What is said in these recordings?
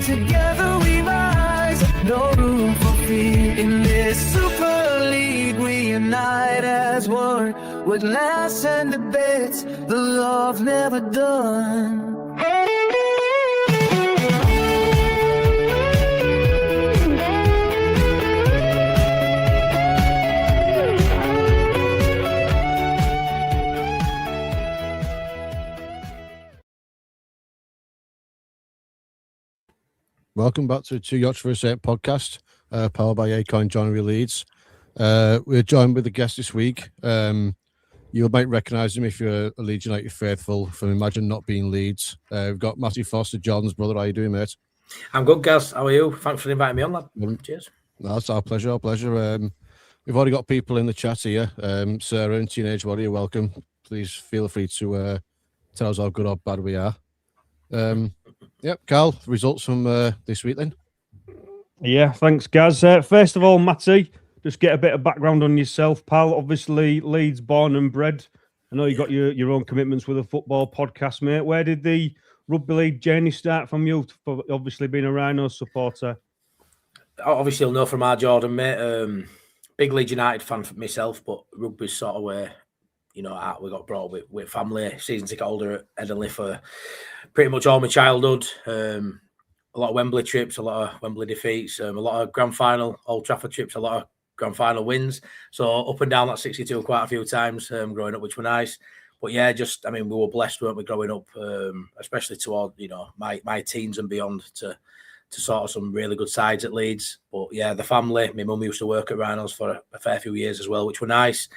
together we rise. No room for fear in this Super League. We unite as one. With laughs and debates, the love never done. Welcome back to Two Yachts for a Set podcast, powered by Acorn Joinery Leeds. We're joined with a guest this week. You might recognise him if you're a Leeds United faithful from Imagine Not Being Leeds. We've got Matty Foster, Jordan's brother. How are you doing, mate? I'm good, Gaz. How are you? Thanks for inviting me on, lad. Cheers. No, it's our pleasure, we've already got people in the chat here. Sarah and Teenage Warrior, welcome. Please feel free to tell us how good or bad we are. Yep, Carl, results from this week then. Yeah, thanks, Gaz. First of all, Matty, just get a bit of background on yourself, pal. Obviously, Leeds born and bred. I know you got your own commitments with a football podcast, mate. Where did the rugby league journey start from you, for obviously being a Rhinos supporter? Obviously, you'll know from our Jordan, mate. Big Leeds United fan for myself, but rugby's sort of where, we got brought up with family, season ticket holder at Edenley for pretty much all my childhood. A lot of Wembley trips, a lot of Wembley defeats, a lot of grand final, Old Trafford trips, a lot of grand final wins. So up and down that 62 quite a few times growing up, which were nice. But yeah, we were blessed, weren't we, growing up, especially toward, my teens and beyond to sort of some really good sides at Leeds. But yeah, the family, my mum used to work at Rhinos for a fair few years as well, which were nice.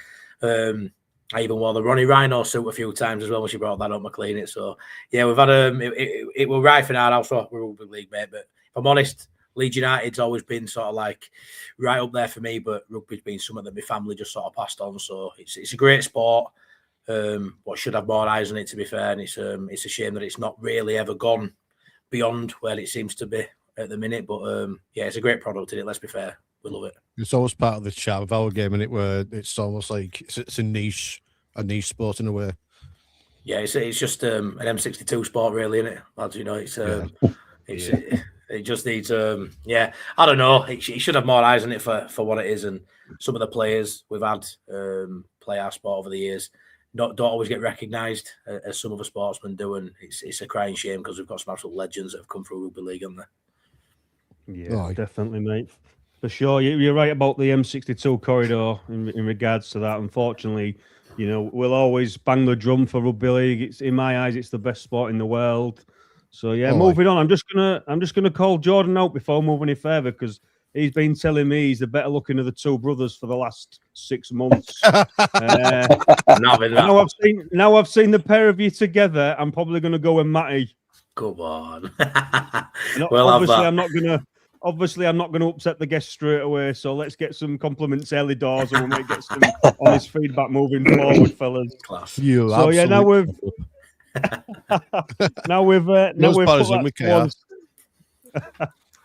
I even wore the Ronnie Rhino suit a few times as well when she brought that up, McLean it. So yeah, we've had it was rife in our house for rugby league, mate. But if I'm honest, Leeds United's always been sort of like right up there for me. But rugby's been something that my family just sort of passed on. So it's a great sport. But should have more eyes on it, to be fair. And it's a shame that it's not really ever gone beyond where it seems to be at the minute. But yeah, it's a great product, isn't it? Let's be fair. We love it. It's always part of the charm of our game, and it's almost like it's a niche sport in a way. Yeah, it's just an M62 sport, really, isn't it, lads? It just needs I don't know. It should have more eyes on it for what it is, and some of the players we've had play our sport over the years don't always get recognised as some other sportsmen do, and it's a crying shame because we've got some absolute legends that have come through rugby league, haven't they? Yeah, definitely, mate. For sure, you're right about the M62 corridor in regards to that. Unfortunately, we'll always bang the drum for rugby league. In my eyes, it's the best sport in the world. So yeah, moving on. I'm just gonna call Jordan out before moving any further because he's been telling me he's the better looking of the two brothers for the last 6 months. Now I've seen the pair of you together. I'm probably gonna go with Matty. Come on. Obviously, I'm not going to upset the guest straight away, so let's get some compliments early doors and we might get some honest feedback moving forward, fellas. Class. Now we've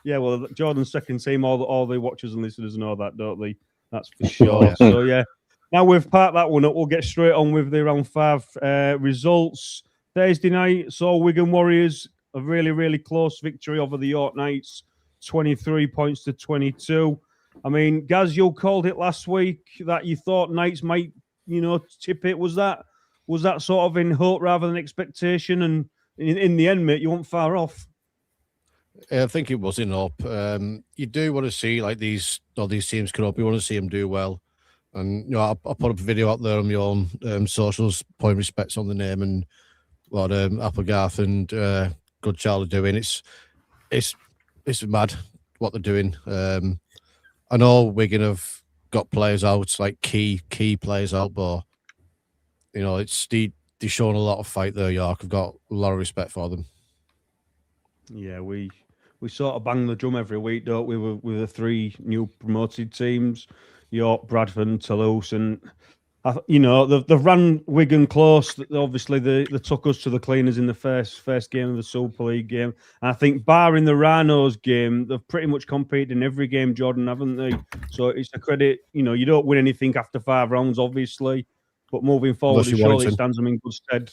yeah, well, Jordan's second team, all the watchers and listeners know that, don't they? That's for sure. Yeah. So yeah, now we've parked that one up. We'll get straight on with the round 5 results. Thursday night saw Wigan Warriors a really, really close victory over the York Knights. 23 points to 22. I mean, Gaz, you called it last week that you thought Knights might, tip it. Was that sort of in hope rather than expectation? And in the end, mate, you weren't far off. I think it was in hope. You do want to see like these teams come up. You want to see them do well. And I put up a video out there on my own socials, point respects on the name and what Applegarth and Good Charlie are doing. It's mad what they're doing. I know Wigan have got players out, like key players out, but they're showing a lot of fight there. York, I've got a lot of respect for them. Yeah, we sort of bang the drum every week, don't we? With the 3 new promoted teams, York, Bradford, and Toulouse, and they've ran Wigan close. Obviously, they took us to the cleaners in the first game of the Super League game. And I think, barring the Rhinos game, they've pretty much competed in every game, Jordan, haven't they? So it's a credit. You don't win anything after 5 rounds, obviously, but moving forward, it surely stands them in good stead.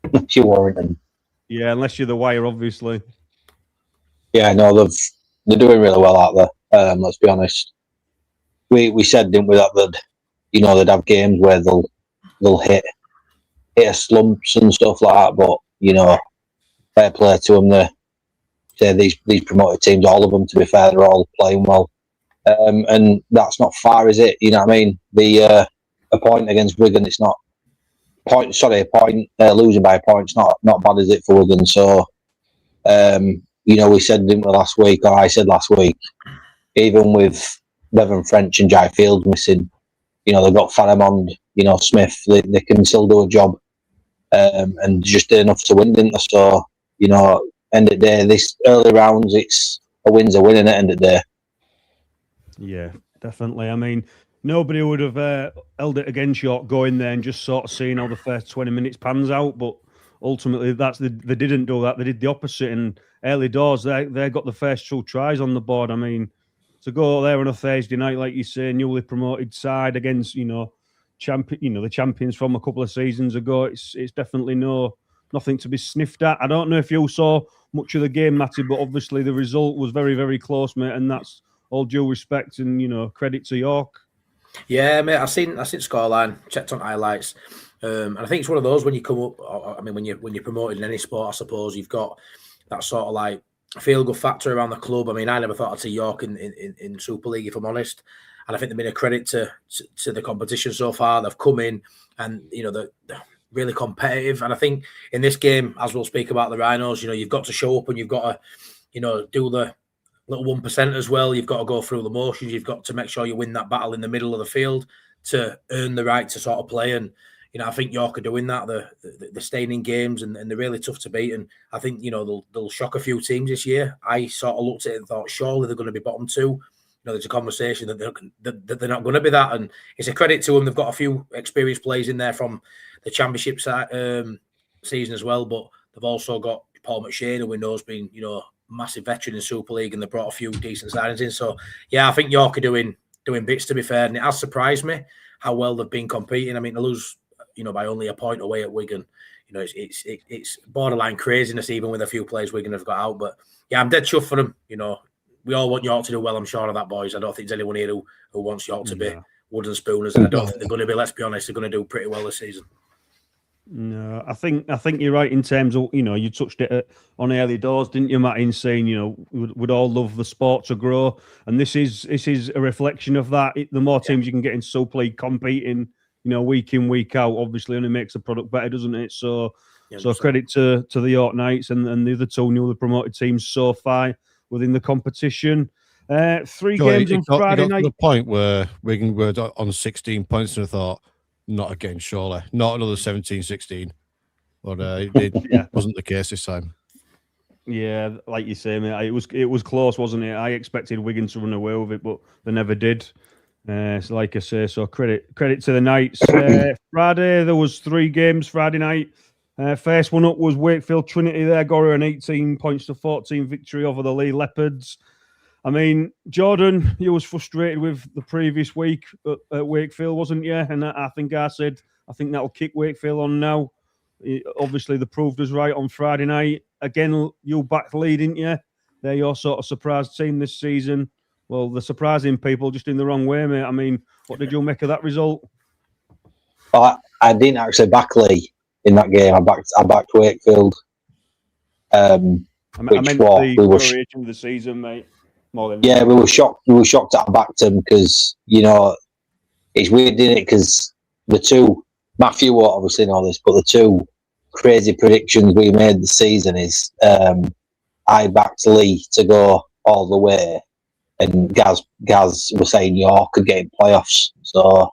Unless you're Warrington. Yeah, unless you're the Wire, obviously. Yeah, no, they're doing really well out there. Let's be honest. We said, didn't we, that they'd have games where they'll hit slumps and stuff like that. But fair play to them. These promoted teams, all of them, to be fair, they're all playing well. And that's not far, is it? You know what I mean? A point against Wigan, it's not a point. Losing by a point, it's not bad, is it, for Wigan? So, we said, didn't we, last week, or I said last week, even with Bevan French and Jai Field missing, they've got Faramond, Smith, they can still do a job, and just did enough to win, didn't they? So, end of the day, this early rounds, it's a win's a win at the end of the day. Yeah, definitely. I mean, nobody would have held it against York going there and just sort of seeing how the first 20 minutes pans out, but ultimately they didn't do that. They did the opposite, and early doors, they got the first 2 tries on the board. I mean, to go there on a Thursday night, like you say, newly promoted side against, the champions from a couple of seasons ago, it's definitely nothing to be sniffed at. I don't know if you saw much of the game, Matty, but obviously the result was very, very close, mate, and that's all due respect and, credit to York. Yeah, mate, I've seen scoreline, checked on highlights, and I think it's one of those when you come up. I mean, when you're promoted in any sport, I suppose you've got that sort of like feel good factor around the club. I mean, I never thought I'd see York in Super League, if I'm honest, and I think they've been a credit to the competition so far. They've come in and they're really competitive, and I think in this game, as we'll speak about the Rhinos, you've got to show up and you've got to do the little 1% as well. You've got to go through the motions. You've got to make sure you win that battle in the middle of the field to earn the right to sort of play. And I think York are doing that. They're staying in games and they're really tough to beat. And I think they'll shock a few teams this year. I sort of looked at it and thought, surely they're going to be bottom 2. There's a conversation that they're not going to be that, and it's a credit to them. They've got a few experienced players in there from the Championship season as well, but they've also got Paul McShane, who we know has been massive veteran in Super League, and they brought a few decent signings in. So yeah, I think York are doing bits, to be fair, and it has surprised me how well they've been competing. I mean, to lose by only a point away at Wigan, it's borderline craziness, even with a few players Wigan have got out. But yeah, I'm dead chuffed for them. We all want York to do well, I'm sure of that, boys. I don't think there's anyone here who wants York to be wooden spooners, and I don't think they're going to be. Let's be honest, they're going to do pretty well this season. No, I think you're right in terms of you touched it on early doors, didn't you, Matt? In saying we'd all love the sport to grow, and this is a reflection of that. The more teams you can get in Super League competing, week in, week out, obviously only makes the product better, doesn't it? So credit to the York Knights and the other 2 newly promoted teams so far within the competition. 3 games on Friday night. To the point where Wigan were on 16 points, and I thought, not again, surely. Not another 17-16. But it wasn't the case this time. Yeah, like you say, mate, it was close, wasn't it? I expected Wigan to run away with it, but they never did. So like I say, so credit to the Knights. Friday, there was 3 games Friday night. First one up was Wakefield Trinity. There got an 18 points to 14 victory over the Lee Leopards. I mean, Jordan, you was frustrated with the previous week at Wakefield, wasn't you? And I think I said, I think that'll kick Wakefield on now. Obviously, they proved us right on Friday night. Again, you backed Lee, didn't you? They're your sort of surprise team this season. Well, they're surprising people just in the wrong way, mate. I mean, what did you make of that result? Well, I didn't actually back Lee in that game. I backed Wakefield. I meant the duration of the season, mate. Yeah, we were shocked. We were shocked that I backed him because it's weird, isn't it? Because the 2, Matthew won't obviously know this, but the 2 crazy predictions we made this season is I backed Lee to go all the way, and Gaz was saying York could get in playoffs. So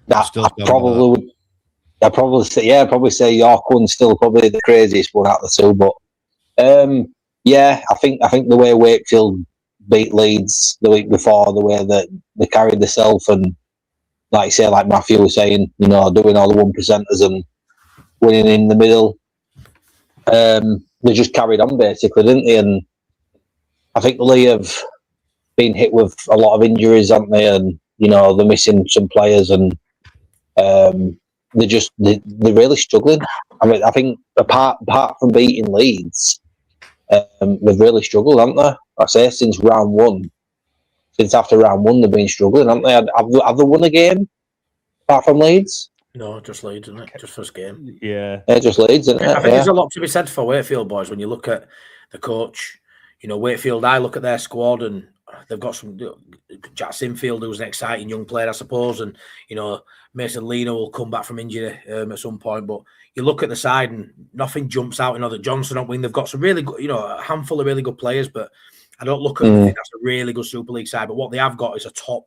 that I'd probably say York one's still probably the craziest one out of the 2, but. Yeah, I think the way Wakefield beat Leeds the week before, the way that they carried themselves, and like Matthew was saying, doing all the 1%ers and winning in the middle, they just carried on basically, didn't they? And I think Lee have been hit with a lot of injuries, haven't they? And they're missing some players, and they're really struggling. I mean, I think apart from beating Leeds. they've really struggled, haven't they? I say since after round one, they've been struggling, haven't they? Have they won a game apart from Leeds? No, just Leeds, isn't it? Just first game. Yeah, Just Leeds, isn't it? I think there's a lot to be said for Wakefield boys when you look at the coach. You know, Wakefield, I look at their squad and they've got some Jack Sinfield, who's an exciting young player, I suppose, and you know Mason Lino will come back from injury at some point. But you look at the side and nothing jumps out. You know that Johnson on wing, they've got some really good, you know, a handful of really good players. But I don't look at I think that's a really good Super League side. But what they have got is a top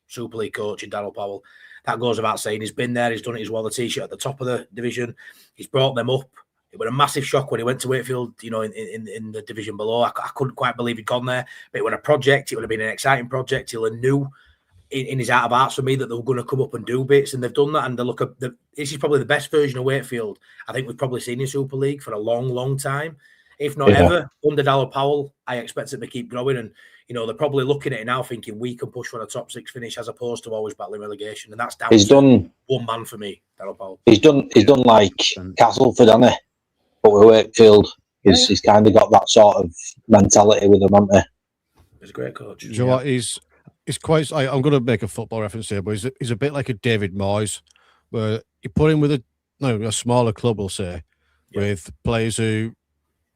Super League coach in Darryl Powell. That goes without saying. He's been there. He's done it. He's wore the T-shirt at the top of the division. He's brought them up. It was a massive shock when he went to Wakefield, you know, in the division below. I couldn't quite believe he'd gone there. But it was a project. It would have been an exciting project. He'll knew in his heart of hearts for me that they were going to come up and do bits, and they've done that. And they look at this is probably the best version of Wakefield I think we've probably seen in Super League for a long, long time, if not ever. Under Darryl Powell, I expect it to keep growing, and you know they're probably looking at it now, thinking we can push for a top 6 finish as opposed to always battling relegation, and that's down to one man for me, Darryl Powell. He's done like Castleford, hasn't he? But with Wakefield, he's kind of got that sort of mentality with him, hasn't he? He's a great coach. Do you know what? He's quite. I'm going to make a football reference here, but he's a bit like a David Moyes, where you put him with a smaller club, we'll say, with players who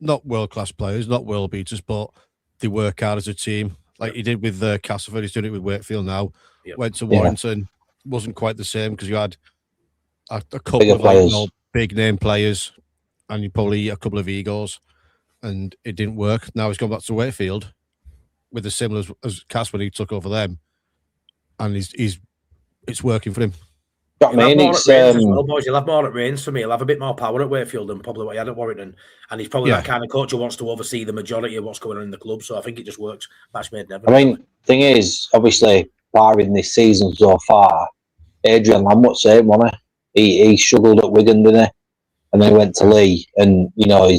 not world class players, not world beaters, but they work hard as a team, like he did with Castleford. He's doing it with Wakefield now. Went to Warrington, wasn't quite the same because you had a couple of big name players. And you probably a couple of egos, and it didn't work. Now he's gone back to Wakefield with the similar as Cass when he took over them, and it's working for him. I mean, boys, you'll have more at Reigns for me. He'll have a bit more power at Wakefield than probably what he had at Warrington, and he's probably that kind of coach who wants to oversee the majority of what's going on in the club. So I think it just works. Match made never. I mean, thing is, obviously, barring this season so far, Adrian Lamb same, wasn't he? He struggled at Wigan, didn't he? And then he went to Lee, and I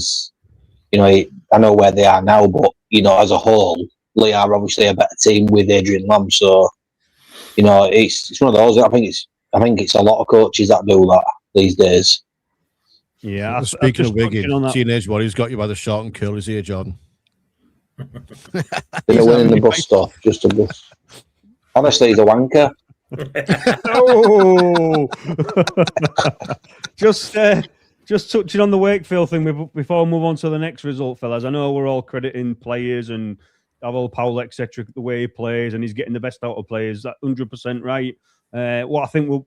know where they are now, but as a whole, Lee are obviously a better team with Adrian Lamb. So, it's one of those. I think it's a lot of coaches that do that these days. Yeah. Speaking of Wigan, Teenage Warriors got you by the short and curlies here, Jordan. They're winning the bus stop, just a bus. Honestly, he's a wanker. Oh, just touching on the Wakefield thing before we move on to the next result, fellas. I know we're all crediting players and Darryl Powell, etc., the way he plays, and he's getting the best out of players. That's 100% right. What I think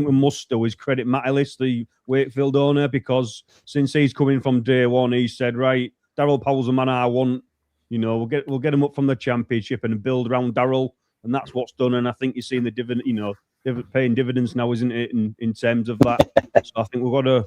we must do is credit Matt Ellis, the Wakefield owner, because since he's coming from day one, he said, right, Darryl Powell's the man I want. We'll get him up from the Championship and build around Darryl, and that's what's done. And I think you're seeing the dividend, paying dividends now, isn't it? In terms of that, so I think we've got to.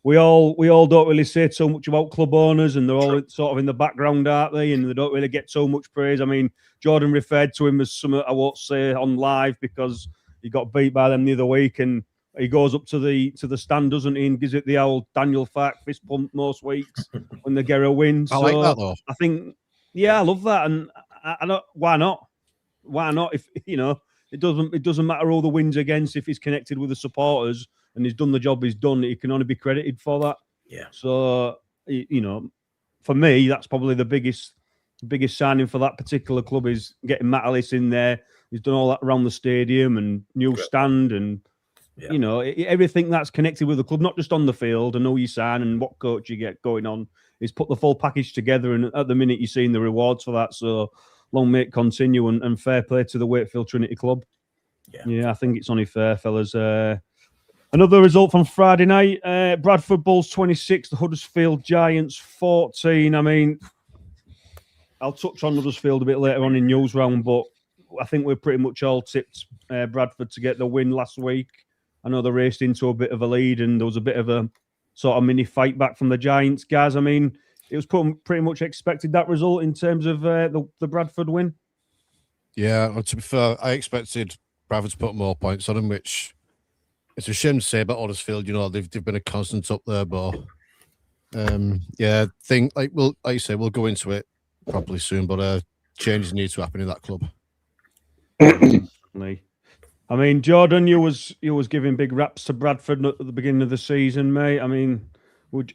We all don't really say so much about club owners, and they're all sort of in the background, aren't they? And they don't really get so much praise. I mean, Jordan referred to him as something I won't say on live because he got beat by them the other week, and he goes up to the stand, doesn't he, and gives it the old Daniel Fark fist pump most weeks when the Gera wins. I like that though. I think, I love that, and I don't. Why not? Why not? If it doesn't matter who the wins against. If he's connected with the supporters and he's done the job he's done, he can only be credited for that. Yeah. So for me, that's probably the biggest signing for that particular club is getting Matt Ellis in there. He's done all that around the stadium and new stand and everything that's connected with the club, not just on the field and who you sign and what coach you get going on. He's put the full package together, and at the minute you're seeing the rewards for that. So long may it continue, and fair play to the Wakefield Trinity Club. Yeah, I think it's only fair, fellas. Another result from Friday night, Bradford Bulls 26, the Huddersfield Giants 14. I mean, I'll touch on Huddersfield a bit later on in news round, but I think we're pretty much all tipped Bradford to get the win last week. I know they raced into a bit of a lead, and there was a bit of a sort of mini fight back from the Giants guys. I mean, it was pretty much expected, that result, in terms of the Bradford win. Yeah, and to be fair, I expected Bradford to put more points on them, which it's a shame to say about Huddersfield. They've been a constant up there, but like you say, we'll go into it properly soon. But changes need to happen in that club. I mean, Jordan, you was giving big raps to Bradford at the beginning of the season, mate. I mean,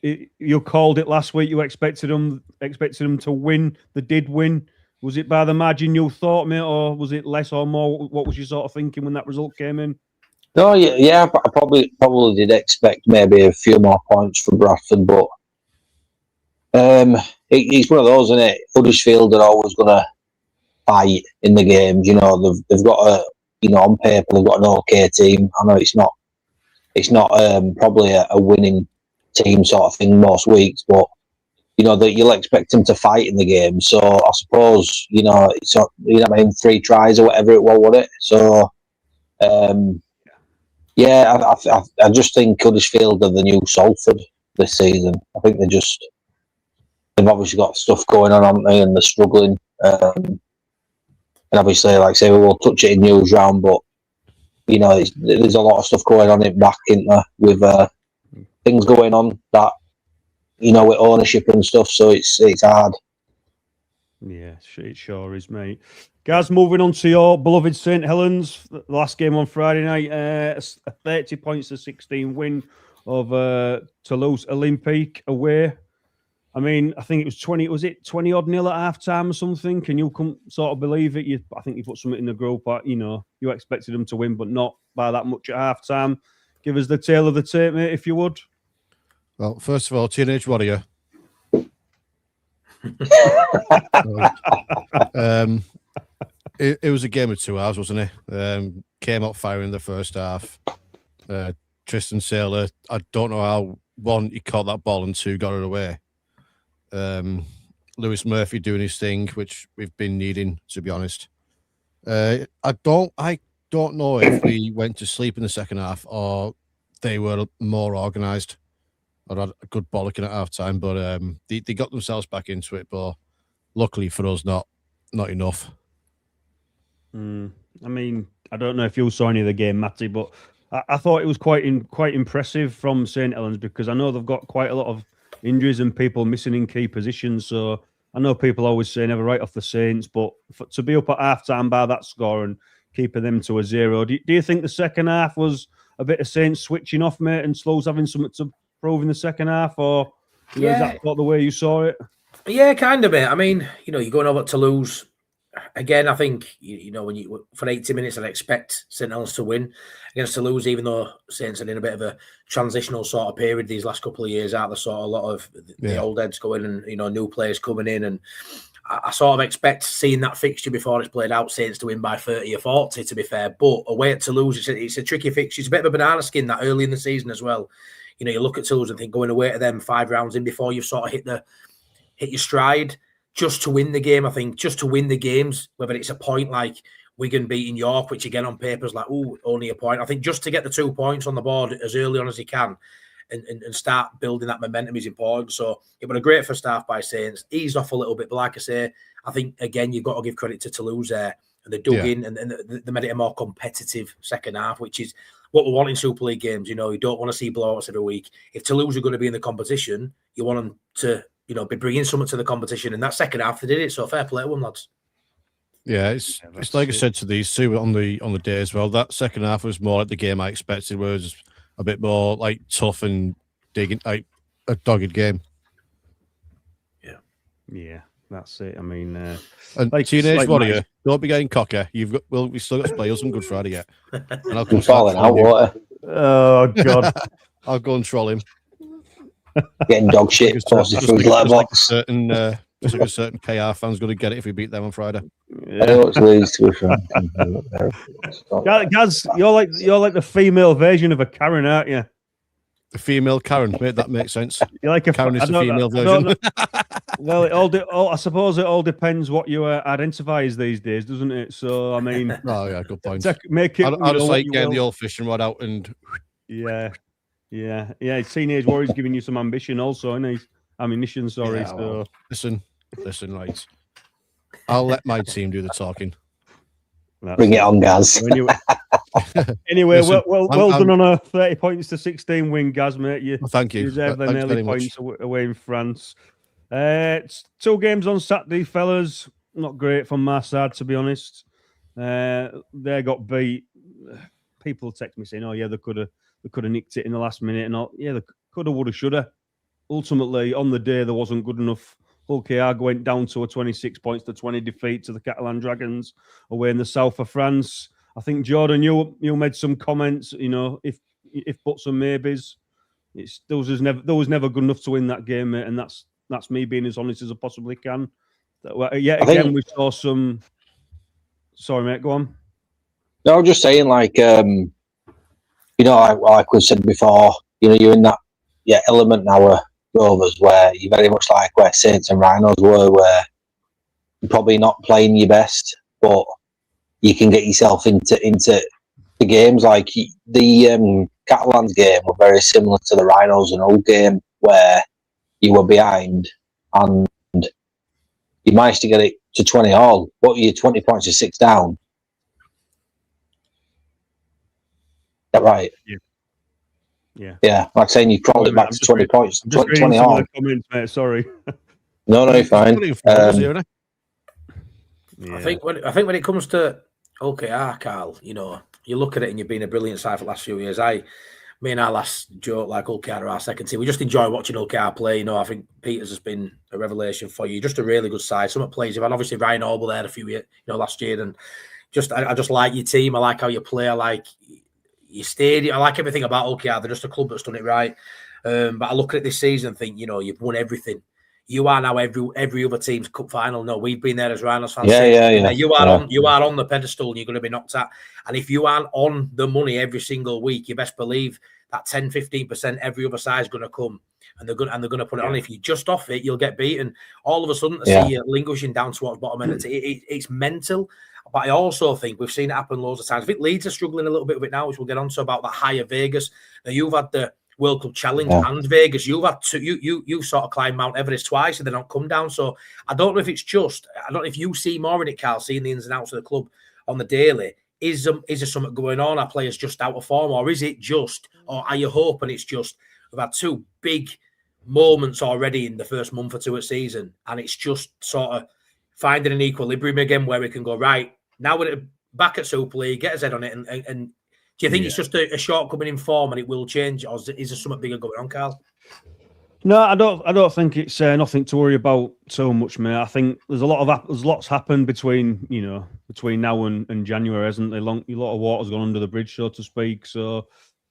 You called it last week. You expected them to win. They did win. Was it by the margin you thought, mate, or was it less or more? What was you sort of thinking when that result came in? No, yeah, I probably did expect maybe a few more points from Bradford, but it's one of those, isn't it? Huddersfield are always going to fight in the games. You know, they've got on paper they've got an okay team. I know it's not probably a winning team sort of thing most weeks, but you know that you'll expect them to fight in the game. So I suppose it's 3 tries or whatever it was, wasn't it? So yeah, I just think Huddersfield are the new Salford this season. I think they've obviously got stuff going on, haven't they? And they're struggling. And obviously, like I say, we will touch it in news round, but there's a lot of stuff going on in back, isn't there, with things going on that with ownership and stuff. So it's hard. Yeah, it sure is, mate. Guys, moving on to your beloved St Helens, the last game on Friday night, a 30 points to 16 win over Toulouse Olympique away. I mean, I think it was 20 odd nil at half time or something? Can you sort of believe it? I think you put something in the group, but you expected them to win, but not by that much at half time. Give us the tale of the tape, mate, if you would. Well, first of all, Teenage Warrior. It was a game of 2 hours, wasn't it? Came out firing in the first half. Tristan Saylor, I don't know how, 1, he caught that ball, and 2, got it away. Lewis Murphy doing his thing, which we've been needing, to be honest. I don't know if we went to sleep in the second half or they were more organised or had a good bollocking at half time, but they got themselves back into it, but luckily for us, not enough. I mean, I don't know if you saw any of the game, Matty, but I thought it was quite impressive from St Helens, because I know they've got quite a lot of injuries and people missing in key positions. So I know people always say never write off the Saints, but to be up at half time by that score and keeping them to a 0, do you think the second half was a bit of Saints switching off, mate, and Slows having something to prove in the second half, or is that not the way you saw it? Yeah, kind of, mate. I mean, you're going over to lose. Again, I think, when you for 80 minutes, I'd expect St Helens to win against Toulouse, even though Saints are in a bit of a transitional sort of period these last couple of years out. There's sort of a lot of the old heads going and, new players coming in. And I sort of expect seeing that fixture before it's played out, Saints to win by 30 or 40, to be fair. But away at Toulouse, it's a tricky fixture. It's a bit of a banana skin that early in the season as well. You look at Toulouse and think going away to them 5 rounds in before you've sort of hit your stride. Just to win the game, I think, just to win the games, whether it's a point like Wigan beating York, which again on paper is like, only a point. I think just to get the 2 points on the board as early on as you can and start building that momentum is important. So it was a great first half by Saints. Eased off a little bit, but like I say, I think, again, you've got to give credit to Toulouse there. And they dug in and they made it a more competitive second half, which is what we want in Super League games. You don't want to see blowouts every week. If Toulouse are going to be in the competition, you want them to be bringing something to the competition, and that second half they did it. So fair play to them, lads. Yeah, it's like I said to these two on the day as well. That second half was more like the game I expected, where it was a bit more like tough and digging, like a dogged game. Yeah, that's it. I mean, and Teenage Warrior, don't be getting cocky. We still got to play us on Good Friday yet. And I'll come falling out water. Oh God, I'll go and troll him. Getting dog shit posted through his letterbox. Just like a certain KR fan's going to get it if we beat them on Friday. Yeah. Gaz, you're like the female version of a Karen, aren't you? The female Karen, mate, that makes sense. You're like Karen is the female version. Well, I suppose it all depends what you identify as these days, doesn't it? So, I mean, good point. Make it. I just like getting the old fishing rod out and. Yeah. Teenage Warrior's giving you some ambition, also, and he's ammunition. Sorry. Yeah, well, listen, right. I'll let my team do the talking. Bring it on, Gaz. Anyway, listen, well done on a 30 points to 16 win, Gaz, mate. Thank you. You deserve them early points away in France. It's 2 games on Saturday, fellas. Not great from my side, to be honest. They got beat. People text me saying, "Oh yeah, they could have nicked it in the last minute," and all. Yeah, they could have, would have, should have. ultimately on the day there wasn't good enough. Hull KR went down to a 26 points to 20 defeat to the Catalan Dragons away in the south of France. I think, Jordan, you made some comments, if buts and maybes. There was never good enough to win that game, mate, and that's me being as honest as I possibly can. Yet again, we saw some. Sorry, mate. Go on. No, I'm just saying, like we said before, you're in that element now, Rovers, where you're very much like where Saints and Rhinos were, where you're probably not playing your best, but you can get yourself into the games. Like the Catalans game were very similar to the Rhinos and Hull game, where you were behind and you managed to get it to 20 all. What were you, 20 points to 6 down? Is that right? Yeah. Like saying you crawled it back to 20 points. I'm just 20 all. Comments, mate. Sorry. No, you're fine. I think when it comes to OKR, Carl, you look at it and you've been a brilliant side for the last few years. Me and our last joke, like OKR are our second team. We just enjoy watching OKR play. I think Peters has been a revelation for you. Just a really good side. Some of the players you've had, obviously Ryan Noble there a few years, last year, and I just like your team. I like how you play. I like your stadium. I like everything about OKR. They're just a club that's done it right. But I look at it this season and think, you've won everything. You are now every other team's cup final. No, we've been there as Rhinos fans. Yeah. You are on the pedestal and you're going to be knocked at. And if you aren't on the money every single week, you best believe that 10-15% every other side is going to come and they're going to put it on. If you just off it, you'll get beaten. All of a sudden, to see you languishing down towards bottom end, it's mental. But I also think we've seen it happen loads of times. I think Leeds are struggling a little bit with it now, which we'll get on to about that higher Vegas. Now you've had the World Cup Challenge and Vegas. You've had you sort of climbed Mount Everest twice and they don't come down. So I don't know if it's just. I don't know if you see more in it, Carl, seeing the ins and outs of the club on the daily. Is there something going on? Are players just out of form, or is it just? Or are you hoping it's just? We've had two big moments already in the first month or two of season, and it's just sort of finding an equilibrium again where we can go right now. We're back at Super League, get his head on it, and do you think it's just a shortcoming in form and it will change, or is there something bigger going on, Carl? No, I don't think it's nothing to worry about so much, mate. I think there's lots happened between now and January, hasn't there? A lot of water's gone under the bridge, so to speak. So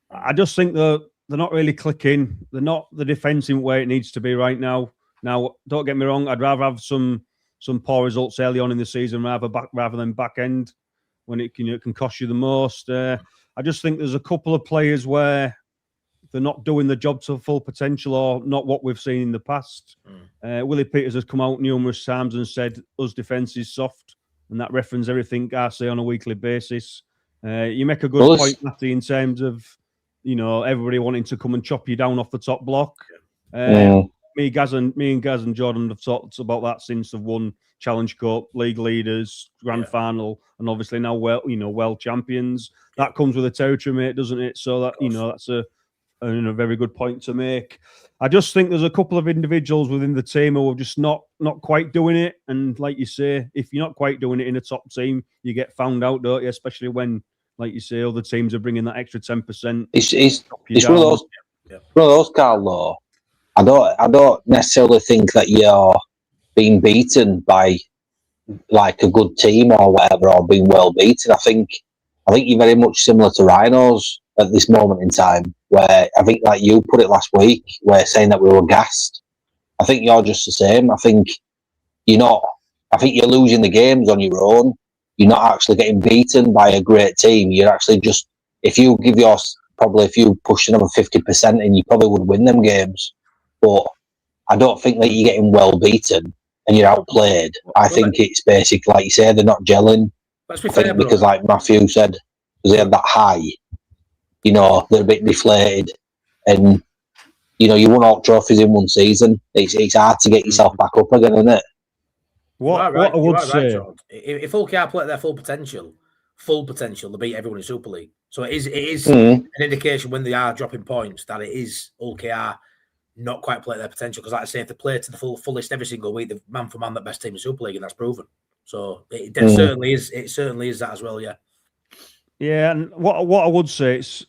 I just think they're not really clicking. They're not the defensive way it needs to be right now. Now, don't get me wrong. I'd rather have some poor results early on in the season rather than back end when it can cost you the most. I just think there's a couple of players where they're not doing the job to full potential, or not what we've seen in the past. Willie Peters has come out numerous times and said us defence is soft, and that references everything I say on a weekly basis. You make a good point, Matty, in terms of everybody wanting to come and chop you down off the top block. Me, Gaz, and Jordan have talked about that since they've won Challenge Cup, League Leaders, Grand Final, and obviously now world champions. That comes with a territory, mate, doesn't it? So that that's a very good point to make. I just think there's a couple of individuals within the team who are just not quite doing it. And like you say, if you're not quite doing it in a top team, you get found out, don't you? Especially when, like you say, other teams are bringing that extra 10%. It's one of those, Carl, though. I don't necessarily think that you're being beaten by like a good team or whatever, or being well beaten. I think you're very much similar to Rhinos at this moment in time, where I think, like you put it last week, where saying that we were gassed. I think you're just the same. I think you're not. I think you're losing the games on your own. You're not actually getting beaten by a great team. You're actually just, if you push another 50% in, you probably would win them games. But I don't think that you're getting well beaten and you're outplayed. I think it's basic, like you say, they're not gelling. Let's be fair, because, like Matthew said, because they had that high, they're a bit deflated. And, you won all trophies in one season. It's hard to get yourself back up again, isn't it? What I would say, if OKR play at their full potential, they beat everyone in Super League. So it is an indication when they are dropping points that it is OKR not quite play at their potential. Because, like I say, if they play to the fullest every single week, they're man for man the best team in Super League, and that's proven. So it certainly is. It certainly is that as well. Yeah. Yeah, and what I would say is,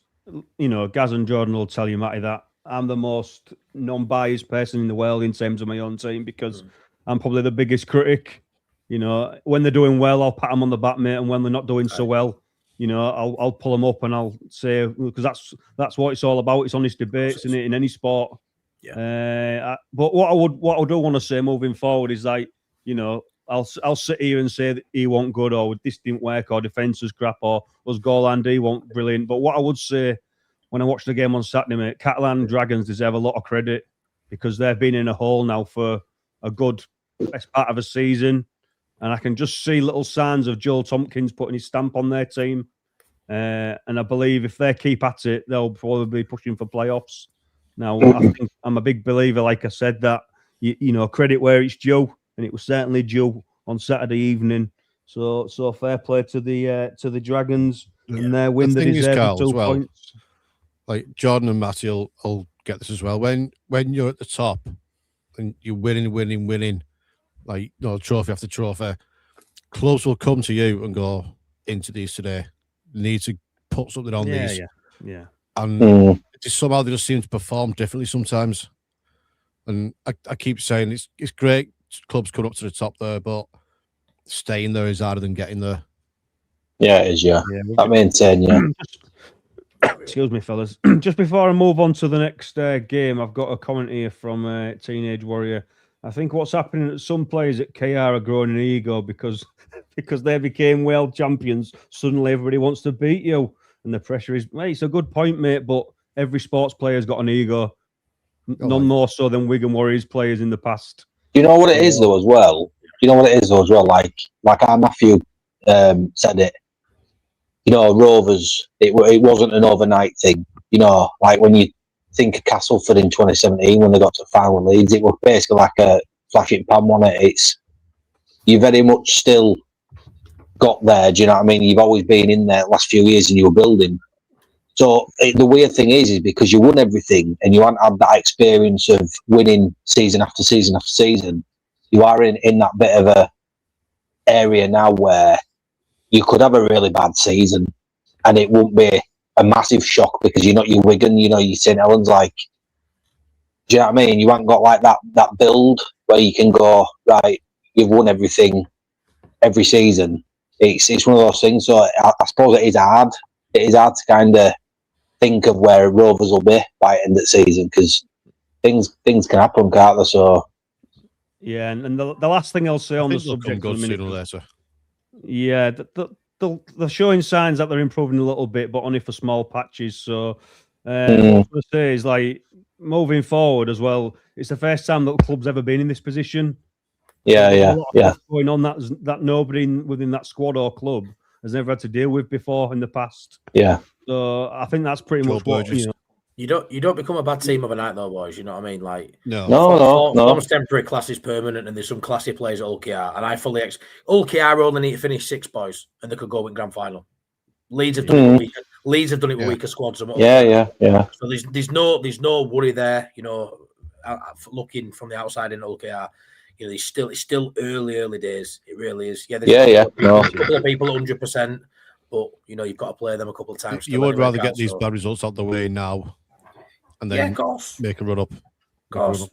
Gaz and Jordan will tell you, Matty, that I'm the most non-biased person in the world in terms of my own team because I'm probably the biggest critic. You know, when they're doing well, I'll pat them on the back, mate, and when they're not doing so well, you know, I'll pull them up and I'll say, because that's what it's all about. It's honest debates in any sport. Yeah. But what I do want to say moving forward is like, you know, I'll sit here and say that he won't good or this didn't work or defence was crap or us goal and he won't brilliant. But what I would say when I watched the game on Saturday, mate, Catalan Dragons deserve a lot of credit because they've been in a hole now for a good best part of a season. And I can just see little signs of Joel Tompkins putting his stamp on their team. And I believe if they keep at it, they'll probably be pushing for playoffs. Now, I think I'm a big believer, like I said, that, you know, credit where it's due. And it was certainly due on Saturday evening. So fair play to the Dragons and their win. The thing is, Carl, 2 as well, points. like Jordan and Matty will get this as well. When you're at the top and you're winning, like, you know, trophy after trophy, clubs will come to you and go, into these today. Need to put something on these. Yeah. And somehow they just seem to perform differently sometimes. And I keep saying it's great clubs come up to the top there, but staying there is harder than getting there. Yeah, it is, yeah. I maintain, yeah. Excuse me, fellas. Just before I move on to the next game, I've got a comment here from Teenage Warrior. I think what's happening at some players at KR are growing an ego because they became world champions. Suddenly everybody wants to beat you. And the pressure is, mate, it's a good point, mate, but every sports player's got an ego. None more so than Wigan Warriors players in the past. You know what it is, though, as well? Like our Matthew said it, you know, Rovers, it wasn't an overnight thing. You know, like when you think of Castleford in 2017 when they got to final Leeds, it was basically like a flash in pan, wasn't it? You very much still got there, do you know what I mean? You've always been in there the last few years and you were building. So the weird thing is because you won everything and you haven't had that experience of winning season after season after season, you are in that bit of a area now where you could have a really bad season and it won't be a massive shock because you're not your Wigan, you know, your St Helens, like, do you know what I mean? You haven't got like that build where you can go, right, you've won everything every season. It's one of those things. So I suppose it is hard. It is hard to kind of think of where Rovers will be by the end of the season because things can happen, can't they? So yeah, and the last thing I'll say on the subject of the minute, yeah, they're showing signs that they're improving a little bit, but only for small patches. So what I was going to say is, like, moving forward as well, it's the first time that the club's ever been in this position. Yeah. Going on that nobody within that squad or club has never had to deal with before in the past. Yeah. So I think that's pretty much what, you know. You don't become a bad team overnight, though, boys. You know what I mean? Like, no. Form's temporary class is permanent, and there's some classy players at Hull KR, and I fully Hull KR only need to finish 6 boys, and they could go win grand final. Leeds have done it with weaker. Leeds have done it with weaker squads. Yeah. So there's no worry there. You know, looking from the outside in Hull KR, you know, it's still early days. It really is. Yeah. A couple of people 100%, but you know, you've got to play them a couple of times. You would rather get these bad results out the way now, and then make a run up.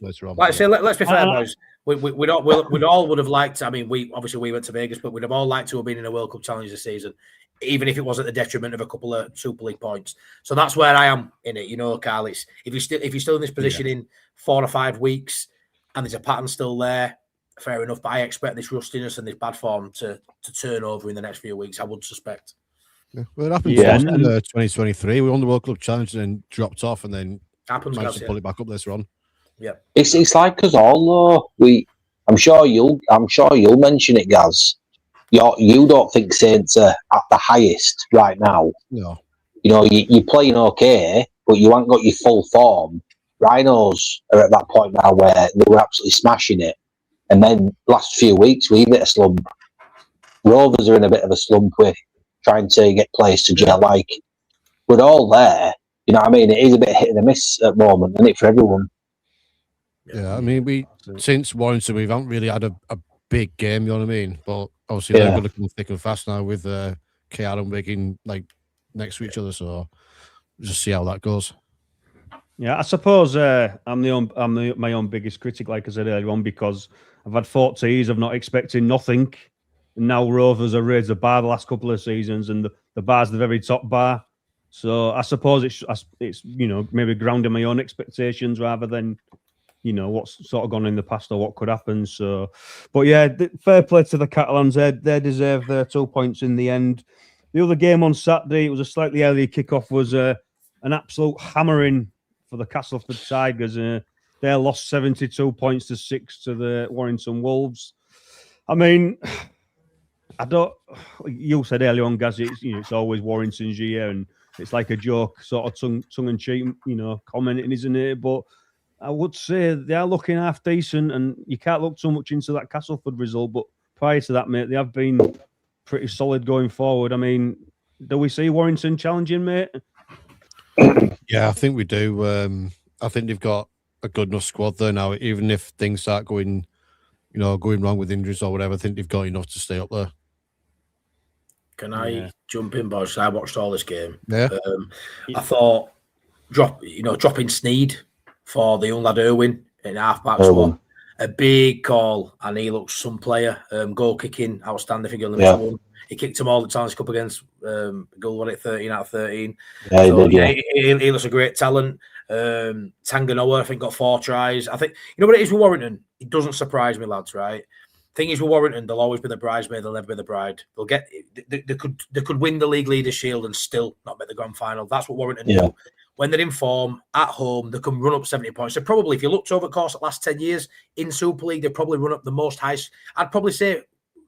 Later on. Like I say, let's be fair, boys. We'd all would have liked. I mean, we went to Vegas, but we'd have all liked to have been in a World Cup challenge this season, even if it was at the detriment of a couple of Super League points. So that's where I am in it. You know, Carl. If you're still in this position in 4 or 5 weeks, and there's a pattern still there, fair enough. But I expect this rustiness and this bad form to turn over in the next few weeks. I would suspect. Yeah. Well, it happened in 2023. We won the World Club Challenge and then dropped off, and then managed to pull it back up later on. Yeah, it's like us all though. I'm sure you'll mention it, Gaz. You don't think Saints are at the highest right now. No. You know, you're playing okay, but you haven't got your full form. Rhinos are at that point now where they were absolutely smashing it, and then last few weeks we've hit a slump. Rovers are in a bit of a slump with trying to get players to gel. Like, we're all there. You know what I mean? It is a bit hit and a miss at the moment, isn't it, for everyone? Yeah, I mean, since Warrington, we haven't really had a big game, you know what I mean? But obviously, they're going to come thick and fast now with KR and Wigan, like, next to each other. So, just see how that goes. Yeah, I suppose I'm my own biggest critic, like I said earlier on, because I've had 40 years of not expecting nothing. And now Rovers have raised the bar the last couple of seasons, and the bar's the very top bar. So I suppose it's maybe grounding my own expectations rather than what's sort of gone in the past or what could happen. So, but yeah, fair play to the Catalans. They deserve their 2 points in the end. The other game on Saturday, it was a slightly earlier kickoff, was an absolute hammering for the Castleford Tigers. They lost 72 points to 6 to the Warrington Wolves. I mean, I don't. You said earlier on, Gaz, it's always Warrington's year, and it's like a joke, sort of tongue in cheek, commenting, isn't it? But I would say they are looking half decent, and you can't look too much into that Castleford result. But prior to that, mate, they have been pretty solid going forward. I mean, do we see Warrington challenging, mate? Yeah, I think we do. I think they've got a good enough squad there now. Even if things start going wrong with injuries or whatever, I think they've got enough to stay up there. Can I jump in, boys? I watched all this game. Yeah. I thought dropping Sneed for the young lad Irwin in half-back squad, a big call, and he looks some player. Goal kicking, outstanding figure. One. He kicked them all the Challenge Cup against goal, 13 out of 13. Yeah, so, he looks a great talent. Tanganoa, I think, got 4 tries. I think, what it is with Warrington? It doesn't surprise me, lads, right? Thing is with Warrington, they'll always be the bridesmaid, they'll never be the bride. They could win the League Leaders Shield and still not make the grand final. That's what Warrington do. When they're in form, at home, they can run up 70 points. So probably, if you looked over the course of the last 10 years in Super League, they'd probably run up the most high. I'd probably say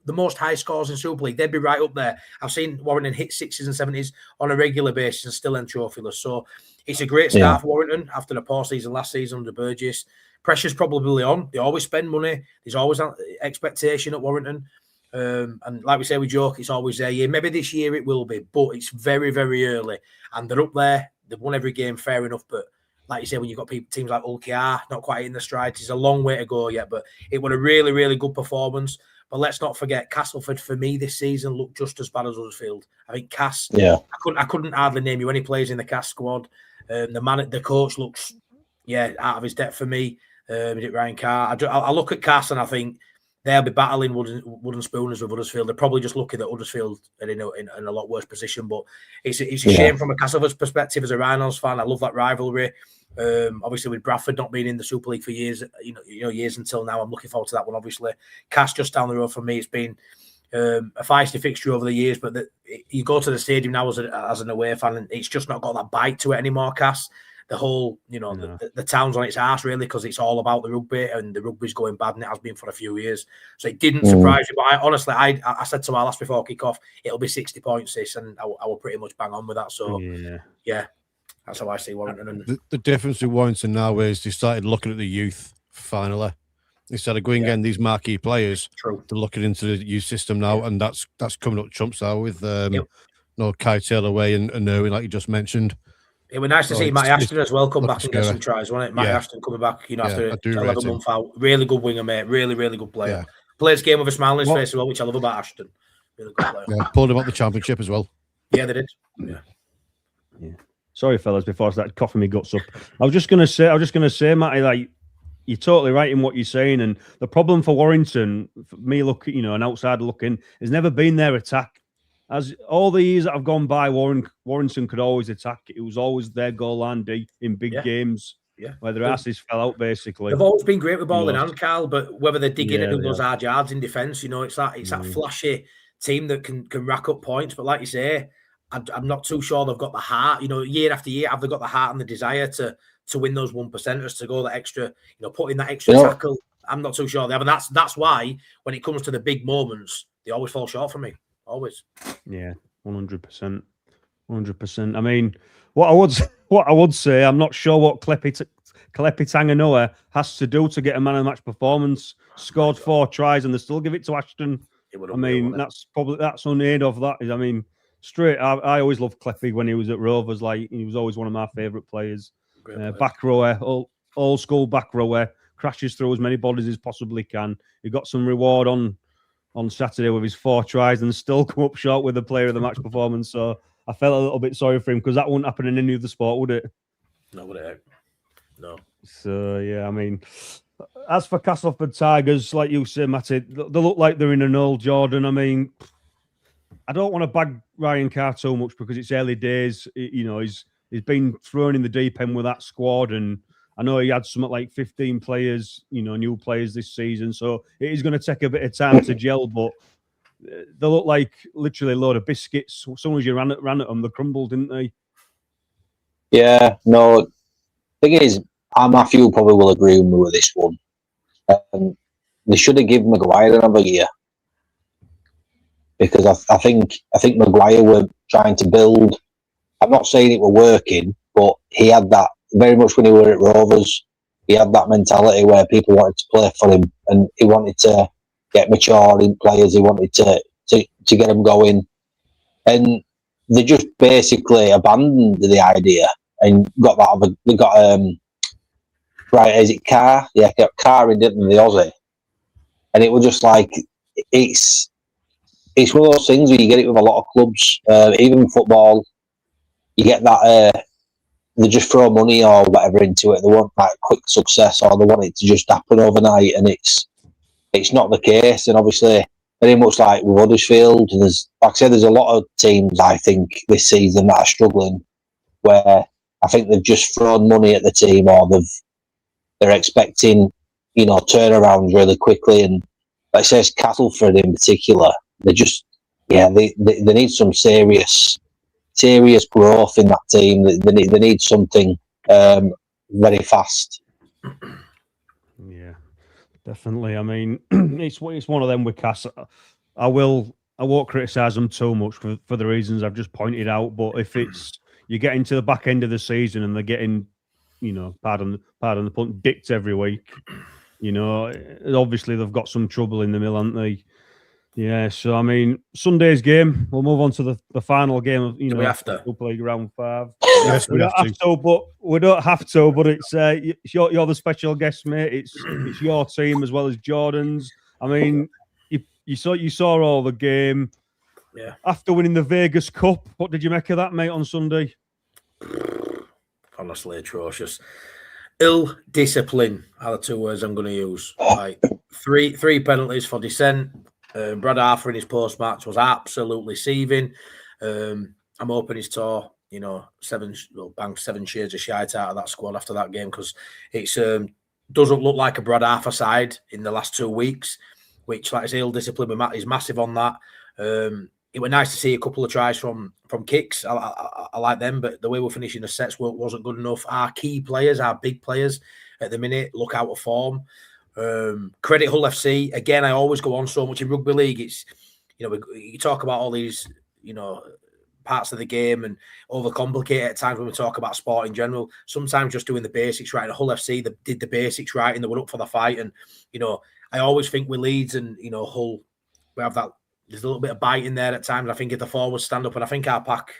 the most high scores in Super League. They'd be right up there. I've seen Warrington hit 60s and 70s on a regular basis and still end trophyless. So it's a great start for Warrington after the poor season last season under Burgess. Pressure's probably on. They always spend money. There's always an expectation at Warrington. And like we say, we joke, it's always their year. Maybe this year it will be, but it's very, very early. And they're up there. They've won every game, fair enough. But like you say, when you've got teams like Ulkiar, not quite in the stride, it's a long way to go yet. But it was a really, really good performance. But let's not forget, Castleford, for me, this season looked just as bad as Huddersfield. I think Cass, I couldn't hardly name you any players in the Cass squad. The coach looks, out of his depth for me. Is it Ryan Carr? I look at Cass and I think they'll be battling wooden spooners with Huddersfield. They're probably just lucky that Huddersfield are in a lot worse position. But it's a shame from a Castleford's perspective as a Rhinos fan. I love that rivalry. Obviously, with Bradford not being in the Super League for years, years until now, I'm looking forward to that one. Obviously, Cass just down the road from me. It's been a feisty fixture over the years, but you go to the stadium now as an away fan, and it's just not got that bite to it anymore. Cass. The whole, the town's on its arse, really, because it's all about the rugby, and the rugby's going bad, and it has been for a few years. So it didn't surprise me. But I said to our last before kick-off, it'll be 60 points, this, and I will pretty much bang on with that. So, that's how I see Warrington. And the difference with Warrington now is they started looking at the youth, finally. Instead of going getting these marquee players, they're looking into the youth system now, and that's coming up trumps now with Kai Taylor-Way and Irwin, like you just mentioned. It was nice to see Matty Ashton as well come back and get some tries, wasn't it? Matty Ashton coming back, after 11 months out. Really good winger, mate. Really, really good player. Yeah. Plays game with a smile on his face as well, which I love about Ashton. Really good player. Yeah, pulled him up the championship as well. Yeah, they did. Yeah. Sorry, fellas, before I started coughing my guts up. I was just gonna say, Matty, like, you're totally right in what you're saying. And the problem for Warrington, for me looking, an outsider looking, has never been their attack. As all the years that have gone by, Warrington could always attack. It was always their goal line D in big games, where their asses fell out, basically. They've always been great with ball in hand, Carl, but whether they're digging and doing those hard yards in defence, it's that flashy team that can rack up points. But like you say, I'm not too sure they've got the heart. Year after year, have they got the heart and the desire to win those 1%ers, to go that extra, put in that extra tackle? I'm not too sure they have, and that's why when it comes to the big moments, they always fall short for me. Always. Yeah, 100%. 100%. I mean, what I would say, I'm not sure what Kelepi Tanganoa has to do to get a man of the match performance. Scored 4 tries and they still give it to Ashton. I mean, that's unheard of. That is, I mean, straight. I always loved Kelepi when he was at Rovers. Like, he was always one of my favourite players. Back rower, old school back rower, crashes through as many bodies as possibly can. He got some reward on Saturday with his 4 tries and still come up short with the player of the match performance. So I felt a little bit sorry for him, because that wouldn't happen in any other sport, would it? No, would it? No. So yeah, I mean, as for Castleford Tigers, like you say, Matty, they look like they're in an old Jordan. I mean, I don't want to bag Ryan Carr too much because it's early days. You know, he's been thrown in the deep end with that squad, and I know he had something like 15 players, you know, new players this season. So it is going to take a bit of time to gel, but they look like literally a load of biscuits. As soon as you ran at them, they crumbled, didn't they? Yeah, no. Thing is, Matthew probably will agree with me with this one. They should have given Maguire another year because I think Maguire were trying to build. I'm not saying it were working, but he had that very much when he were at Rovers. He had that mentality where people wanted to play for him, and he wanted to get mature in players. He wanted to get them going, and they just basically abandoned the idea and got that other. They got right, is it Carr? Yeah, got Carr in, didn't they, the Aussie? And it was just like it's one of those things where you get it with a lot of clubs, even football. You get that they just throw money or whatever into it. They want like quick success, or they want it to just happen overnight, and it's not the case. And obviously, very much like with Huddersfield, there's, like I said, there's a lot of teams I think this season that are struggling, where I think they've just thrown money at the team, or they're expecting, you know, turnarounds really quickly. And like I say, Castleford in particular, they just, yeah, they need some serious growth in that team. They need something very fast. Yeah, definitely. I mean, it's one of them with Cass. I won't criticise them too much for the reasons I've just pointed out. But if it's you get into the back end of the season and they're getting, you know, pardon the pun, dicked every week, you know, obviously they've got some trouble in the mill, haven't they? Yeah, so I mean, Sunday's game. We'll move on to the final game of, you know, we have to play round 5. Yes, we don't have to, but we don't have to. But it's you're the special guest, mate. It's your team as well as Jordan's. I mean, you saw all the game. Yeah. After winning the Vegas Cup, what did you make of that, mate, on Sunday? Honestly, atrocious. Ill discipline are the 2 words I'm going to use. Like three penalties for dissent. Brad Arthur in his post-match was absolutely seething. I'm hoping he's tore, you know, 7 shades of shite out of that squad after that game, because it's doesn't look like a Brad Arthur side in the last 2 weeks, which, like I say, ill discipline with Matt is massive on that. It was nice to see a couple of tries from kicks. I like them, but the way we're finishing the sets wasn't good enough. Our key players, our big players at the minute, look out of form. Credit Hull FC. Again, I always go on so much in rugby league. It's, you know, you talk about all these, you know, parts of the game and overcomplicate at times when we talk about sport in general. Sometimes just doing the basics right. And Hull FC, they did the basics right and they were up for the fight. And, you know, I always think with Leeds and, you know, Hull, we have that. There's a little bit of bite in there at times. I think if the forwards stand up, and I think our pack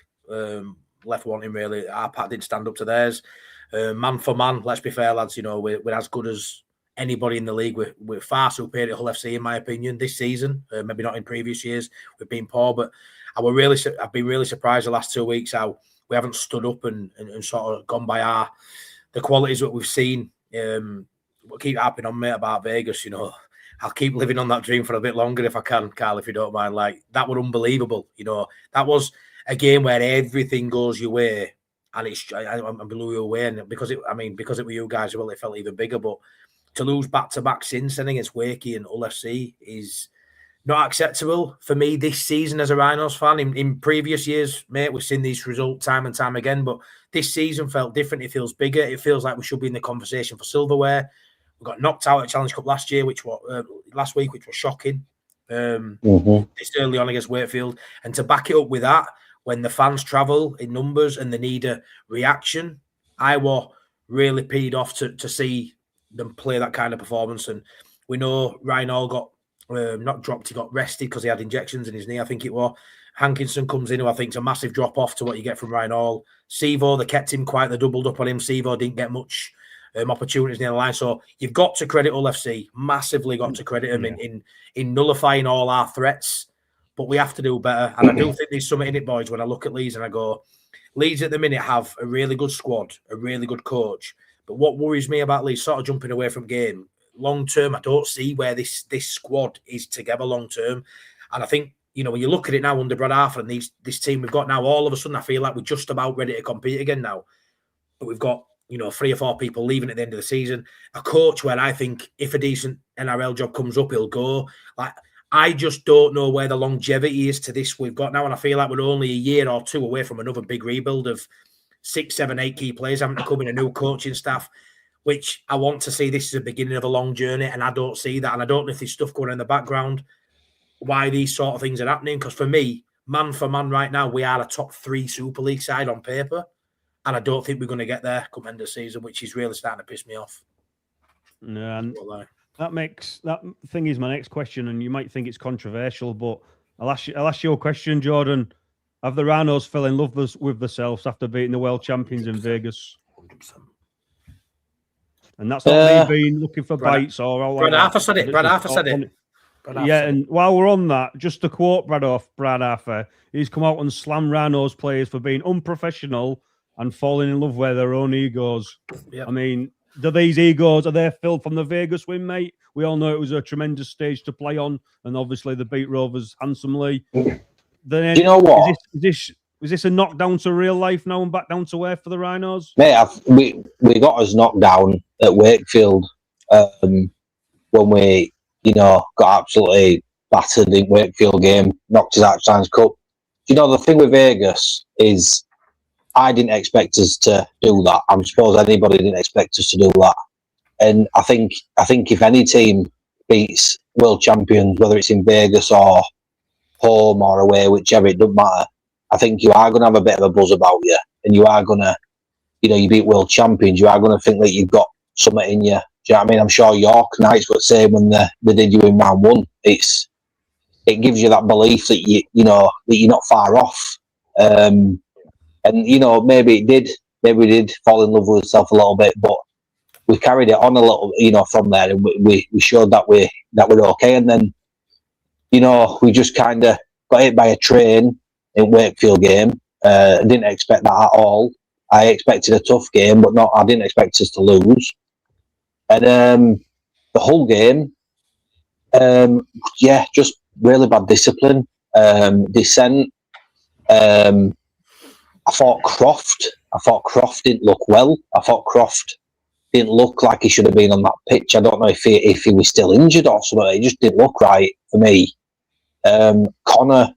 left wanting really, our pack didn't stand up to theirs. Man for man, let's be fair, lads. You know, we're as good as anybody in the league. We're far superior to Hull FC, in my opinion, this season. Maybe not in previous years. We've been poor, but I've been really surprised the last 2 weeks how we haven't stood up and sort of gone by the qualities that we've seen. We'll keep harping on, mate, about Vegas. You know, I'll keep living on that dream for a bit longer if I can, Carl, if you don't mind. Like, that was unbelievable. You know, that was a game where everything goes your way, and I blew you away. And because it were you guys, well, it felt even bigger. But to lose back-to-back since then against Wakey and Hull FC is not acceptable for me this season as a Rhinos fan. In previous years, mate, we've seen these results time and time again, but this season felt different. It feels bigger. It feels like we should be in the conversation for silverware. We got knocked out at Challenge Cup last year, last week, which was shocking. It's early on against Wakefield, and to back it up with that, when the fans travel in numbers and they need a reaction, I was really peed off to see them play that kind of performance. And we know Ryan Hall got not dropped, he got rested because he had injections in his knee, I think it was. Hankinson comes in, who I think is a massive drop off to what you get from Ryan Hall. Sevo, they kept him quiet, they doubled up on him. Sevo didn't get much opportunities near the line. So you've got to credit Hull FC, massively got to credit him in nullifying all our threats. But we have to do better. And I do think there's something in it, boys, when I look at Leeds and I go, Leeds at the minute have a really good squad, a really good coach, But what worries me about Leeds sort of jumping away from game, long term, I don't see where this squad is together long term. And I think, you know, when you look at it now under Brad Arthur and this team we've got now, all of a sudden I feel like we're just about ready to compete again now. But we've got, you know, 3 or 4 people leaving at the end of the season. A coach where I think if a decent NRL job comes up, he'll go. Like, I just don't know where the longevity is to this we've got now. And I feel like we're only a year or 2 away from another big rebuild of 6, 7, 8 key players having to come in, a new coaching staff, which I want to see. This is the beginning of a long journey, and I don't see that. And I don't know if there's stuff going on in the background, why these sort of things are happening. Because for me, man for man right now, we are a top 3 Super League side on paper. And I don't think we're going to get there come end of the season, which is really starting to piss me off. No, and that thing is my next question, and you might think it's controversial, but I'll ask you a question, Jordan. Have the Rhinos fell in love with themselves after beating the world champions in Vegas? 100%. And that's not me being looking for bites or all Brad like Arthur said it. Brad Arthur said it. Yeah, and while we're on that, just to quote Brad Arthur, he's come out and slammed Rhinos players for being unprofessional and falling in love with their own egos. Yep. I mean, are they filled from the Vegas win, mate? We all know it was a tremendous stage to play on, and obviously they beat Rovers handsomely. Then, do you know what? Is this a knockdown to real life now and back down to earth for the Rhinos? Mate, we got us knocked down at Wakefield when we, you know, got absolutely battered in Wakefield game, knocked us out of Science Cup. Do you know, the thing with Vegas is I didn't expect us to do that. I suppose anybody didn't expect us to do that. And I think if any team beats world champions, whether it's in Vegas or home or away, whichever, it doesn't matter. I think you are going to have a bit of a buzz about you, and you are going to, you know, you beat world champions, you are going to think that you've got something in you. Do you know what I mean? I'm sure York Knights would say when they did you in round 1. It gives you that belief that you know that you're not far off. And you know, maybe we did fall in love with ourselves a little bit, but we carried it on a little, you know, from there, and we showed that we're okay. And then, you know, we just kind of got hit by a train in Wakefield game. I didn't expect that at all. I expected a tough game, but I didn't expect us to lose. And the whole game, just really bad discipline, dissent. I thought Croft didn't look well. I thought Croft didn't look like he should have been on that pitch. I don't know if he was still injured or something. It just didn't look right for me. Connor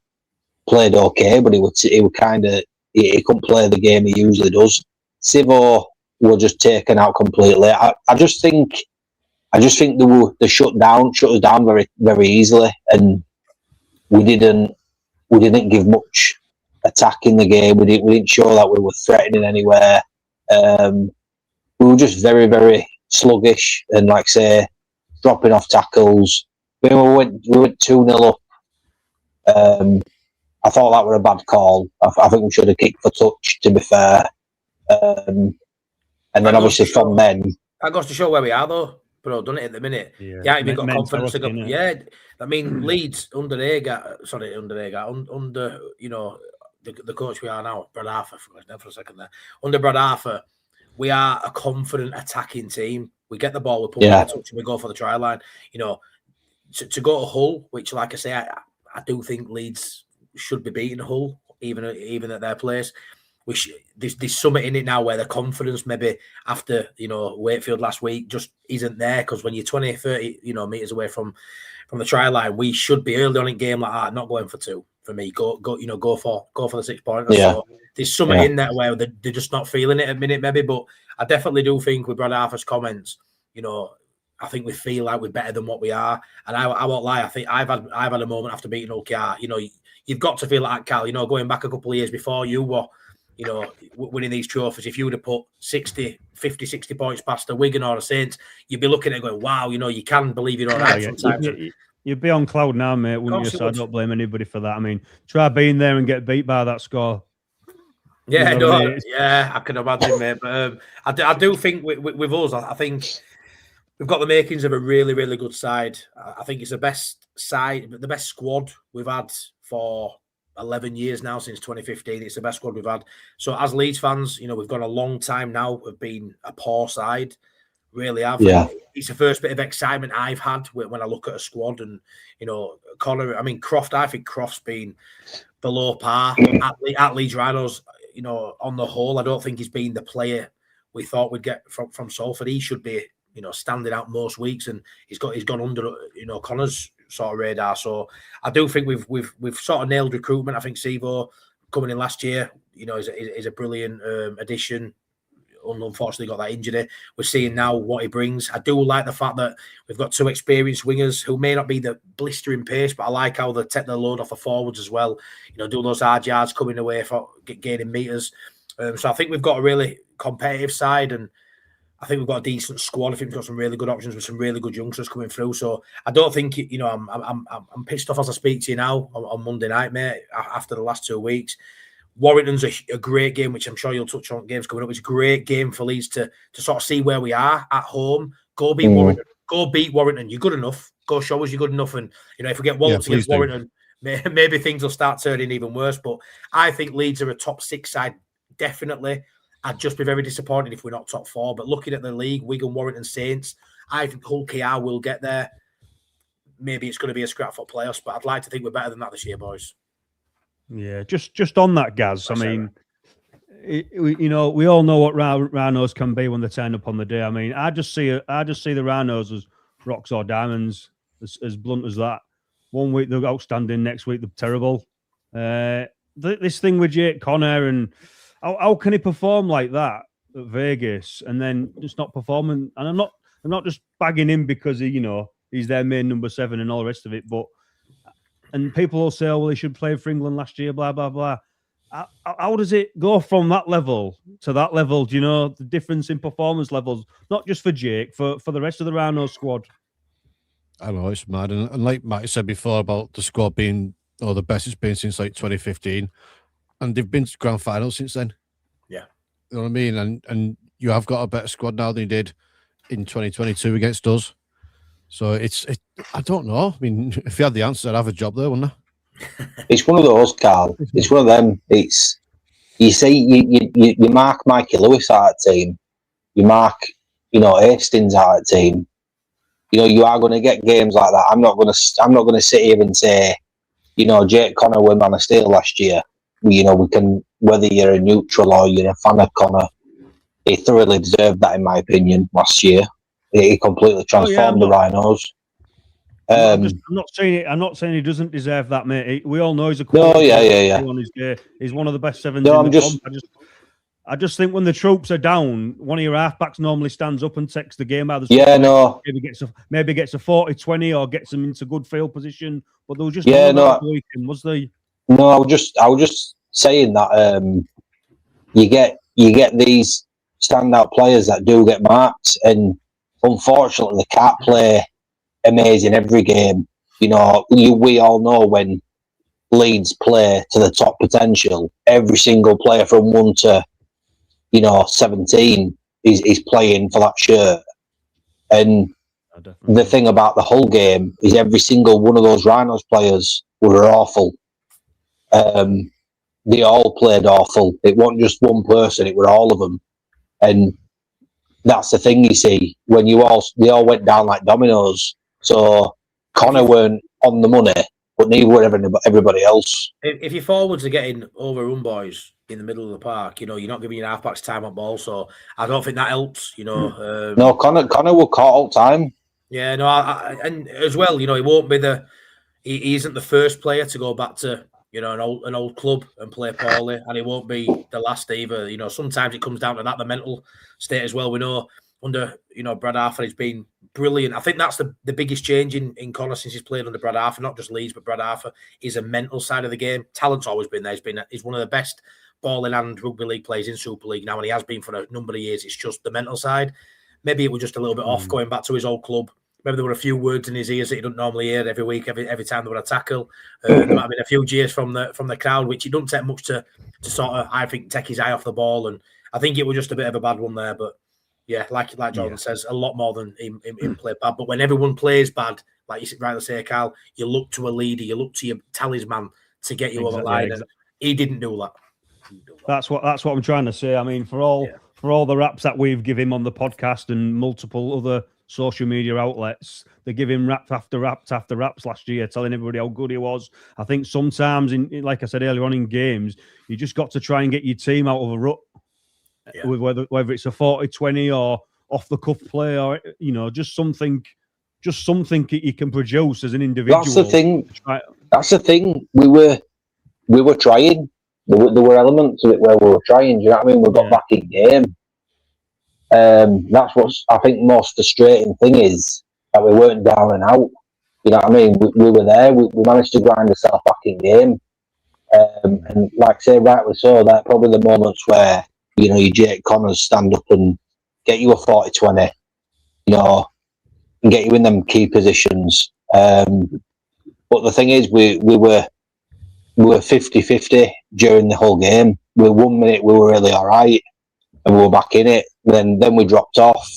played okay, but he couldn't play the game he usually does. Sivo were just taken out completely. I just think they shut us down very, very easily, and we didn't give much attack in the game. We didn't show that we were threatening anywhere. We were just very, very sluggish and, like say, dropping off tackles. When we went 2-0 up, I thought that were a bad call. I think we should have kicked for touch, to be fair. And then obviously from then, that goes to show where we are, though. Bro, done it at the minute. Yeah, even got confidence to go. Yeah, I mean, Leeds under you know, the coach we are now, Brad Arthur. For a second there, under Brad Arthur, we are a confident attacking team. We get the ball, we put it touch, and we go for the try line. You know, to go to Hull, which, like I say, I do think Leeds should be beating Hull, even at their place. There's something in it now where the confidence maybe after, you know, Wakefield last week just isn't there, because when you're 20, 30, you know, meters away from the try line, we should be early on in game like that, not going for 2. For me, go for the 6 pointer. Yeah. So there's something in there where they're just not feeling it at a minute, maybe. But I definitely do think with Brad Arthur's comments, you know, I think we feel like we're better than what we are. And I won't lie, I think I've had a moment after beating OKR. You know, you've got to feel like that, Cal. You know, going back a couple of years before you were, you know, winning these trophies, if you would have put 50, 60 points past the Wigan or the Saints, you'd be looking at it going, wow, you know, you can believe you're all right sometimes. You'd be on cloud now, mate, wouldn't you? So I don't blame anybody for that. I mean, try being there and get beat by that score. Yeah, I can imagine, mate. But I do think with us, I think we've got the makings of a really, really good side. I think it's the best side, the best squad we've had for 11 years now, since 2015. It's the best squad we've had. So as Leeds fans, we've got a long time now of being a poor side. Really have. Yeah. It's the first bit of excitement I've had when I look at a squad. And, Connor, Croft, I think Croft's been below par at Leeds Rhinos. On the whole, I don't think he's been the player we thought we'd get from Salford. He should be, standing out most weeks, and he's gone under, Connor's sort of radar. So I do think we've sort of nailed recruitment. I think Sivo coming in last year, is a brilliant addition. Unfortunately got that injury. We're seeing now what he brings. I do like the fact that we've got 2 experienced wingers who may not be the blistering pace, but I like how they take the load off the forwards as well. Doing those hard yards, coming away for gaining meters. So I think we've got a really competitive side, and I think we've got a decent squad. I think we've got some really good options with some really good youngsters coming through. So I don't think I'm pissed off as I speak to you now on Monday night, mate. After the last 2 weeks. Warrington's a great game, which I'm sure you'll touch on games coming up. It's a great game for Leeds to sort of see where we are at home. Go beat Warrington. Go beat Warrington. You're good enough. Go show us you're good enough. And, if we get walloped against Warrington, maybe things will start turning even worse. But I think Leeds are a top 6 side, definitely. I'd just be very disappointed if we're not top 4. But looking at the league, Wigan, Warrington, Saints, I think Hull KR will get there. Maybe it's going to be a scrap for playoffs, but I'd like to think we're better than that this year, boys. Yeah, just on that, Gaz. We all know what Rhinos can be when they turn up on the day. I just see the Rhinos as rocks or diamonds, as blunt as that. One week they're outstanding, next week they're terrible. This thing with Jake Connor, and how can he perform like that at Vegas and then just not performing? And I'm not just bagging him because he's their main number 7 and all the rest of it, but. And people will say, he should play for England last year, blah, blah, blah. How does it go from that level to that level? Do you know the difference in performance levels? Not just for Jake, for the rest of the Rhino squad. I know, it's mad. And like Matty said before about the squad being the best it's been since like 2015. And they've been to grand finals since then. Yeah. You know what I mean? And you have got a better squad now than you did in 2022 against us. So I don't know. If you had the answer, I'd have a job there, wouldn't I? It's one of those, Carl. It's one of them. It's you mark Mikey Lewis out of team. You mark, Hastings out of team. You are going to get games like that. I'm not going to sit here and say, Jake Connor won Man of Steel last year. We can, whether you're a neutral or you're a fan of Connor, he thoroughly deserved that, in my opinion, last year. He completely transformed the Rhinos. I'm not saying he doesn't deserve that, mate. We all know he's a quality. He's one of the best 7s. No, I just think when the troops are down, one of your halfbacks normally stands up and takes the game out of the maybe gets a 40-20 or gets them into good field position. But there was just weekend, was there? No, I was just saying that you get these standout players that do get marked, and unfortunately, they can't play amazing every game. We all know when Leeds play to the top potential, every single player from 1 to 17 is playing for that shirt. And the thing about the whole game is every single one of those Rhinos players were awful. They all played awful. It wasn't just one person; it were all of them. And that's the thing, you see, when they all went down like dominoes. So Connor weren't on the money, but neither were everybody else. If your forwards are getting overrun, boys, in the middle of the park, you're not giving your halfbacks time on ball. So I don't think that helps. No, Connor will caught all time. Yeah, no, and as well, he won't be he isn't the first player to go back to an old club and play poorly, and he won't be the last either. Sometimes it comes down to that, the mental state as well. We know under Brad Arthur, he's been brilliant. I think that's the biggest change in Connor since he's played under Brad Arthur, not just Leeds, but Brad Arthur is a mental side of the game. Talent's always been there. He's one of the best ball in hand rugby league players in Super League now, and he has been for a number of years. It's just the mental side. Maybe it was just a little bit off going back to his old club. Maybe there were a few words in his ears that he doesn't normally hear every week, every time there were a tackle. There might have been a few jeers from the crowd, which it doesn't take much to sort of, I think, take his eye off the ball. And I think it was just a bit of a bad one there. But yeah, like Jordan says, a lot more than him play bad. But when everyone plays bad, like you rightly say, Carl, you look to a leader, you look to your talisman to get you over the Exactly, line. yeah, And he didn't do that. That's what I'm trying to say. I mean, for all the raps that we've given him on the podcast and multiple other social media outlets, they give him raps after raps after raps last year, telling everybody how good he was. I think sometimes, like I said earlier on in games, you just got to try and get your team out of a rut, with whether it's a 40-20 or off the cuff play, or just something you can produce as an individual. That's the thing. That's the thing. We were trying. There were elements of it where we were trying. Do you know what I mean? We got back in game. That's what's, I think, most frustrating thing is that we weren't down and out. You know what I mean? We were there. We managed to grind ourselves back in game. And like I say, rightly so, that probably the moments where, your Jake Connors stand up and get you a 40-20, and get you in them key positions. But the thing is, we were 50-50 during the whole game. 1 minute we were really all right, and we were back in it. Then we dropped off.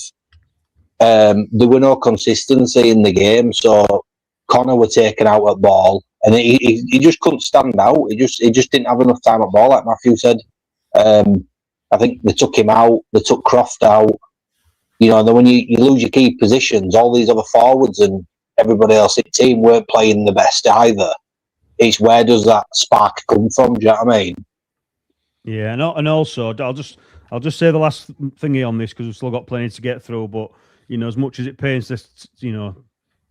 There were no consistency in the game, so Connor were taken out at ball, and he just couldn't stand out. He just didn't have enough time at ball, like Matthew said. I think they took him out. They took Croft out. And then when you lose your key positions, all these other forwards and everybody else in the team weren't playing the best either. It's where does that spark come from? Do you know what I mean? Yeah, and also I'll just say the last thingy on this because we've still got plenty to get through. But as much as it pains to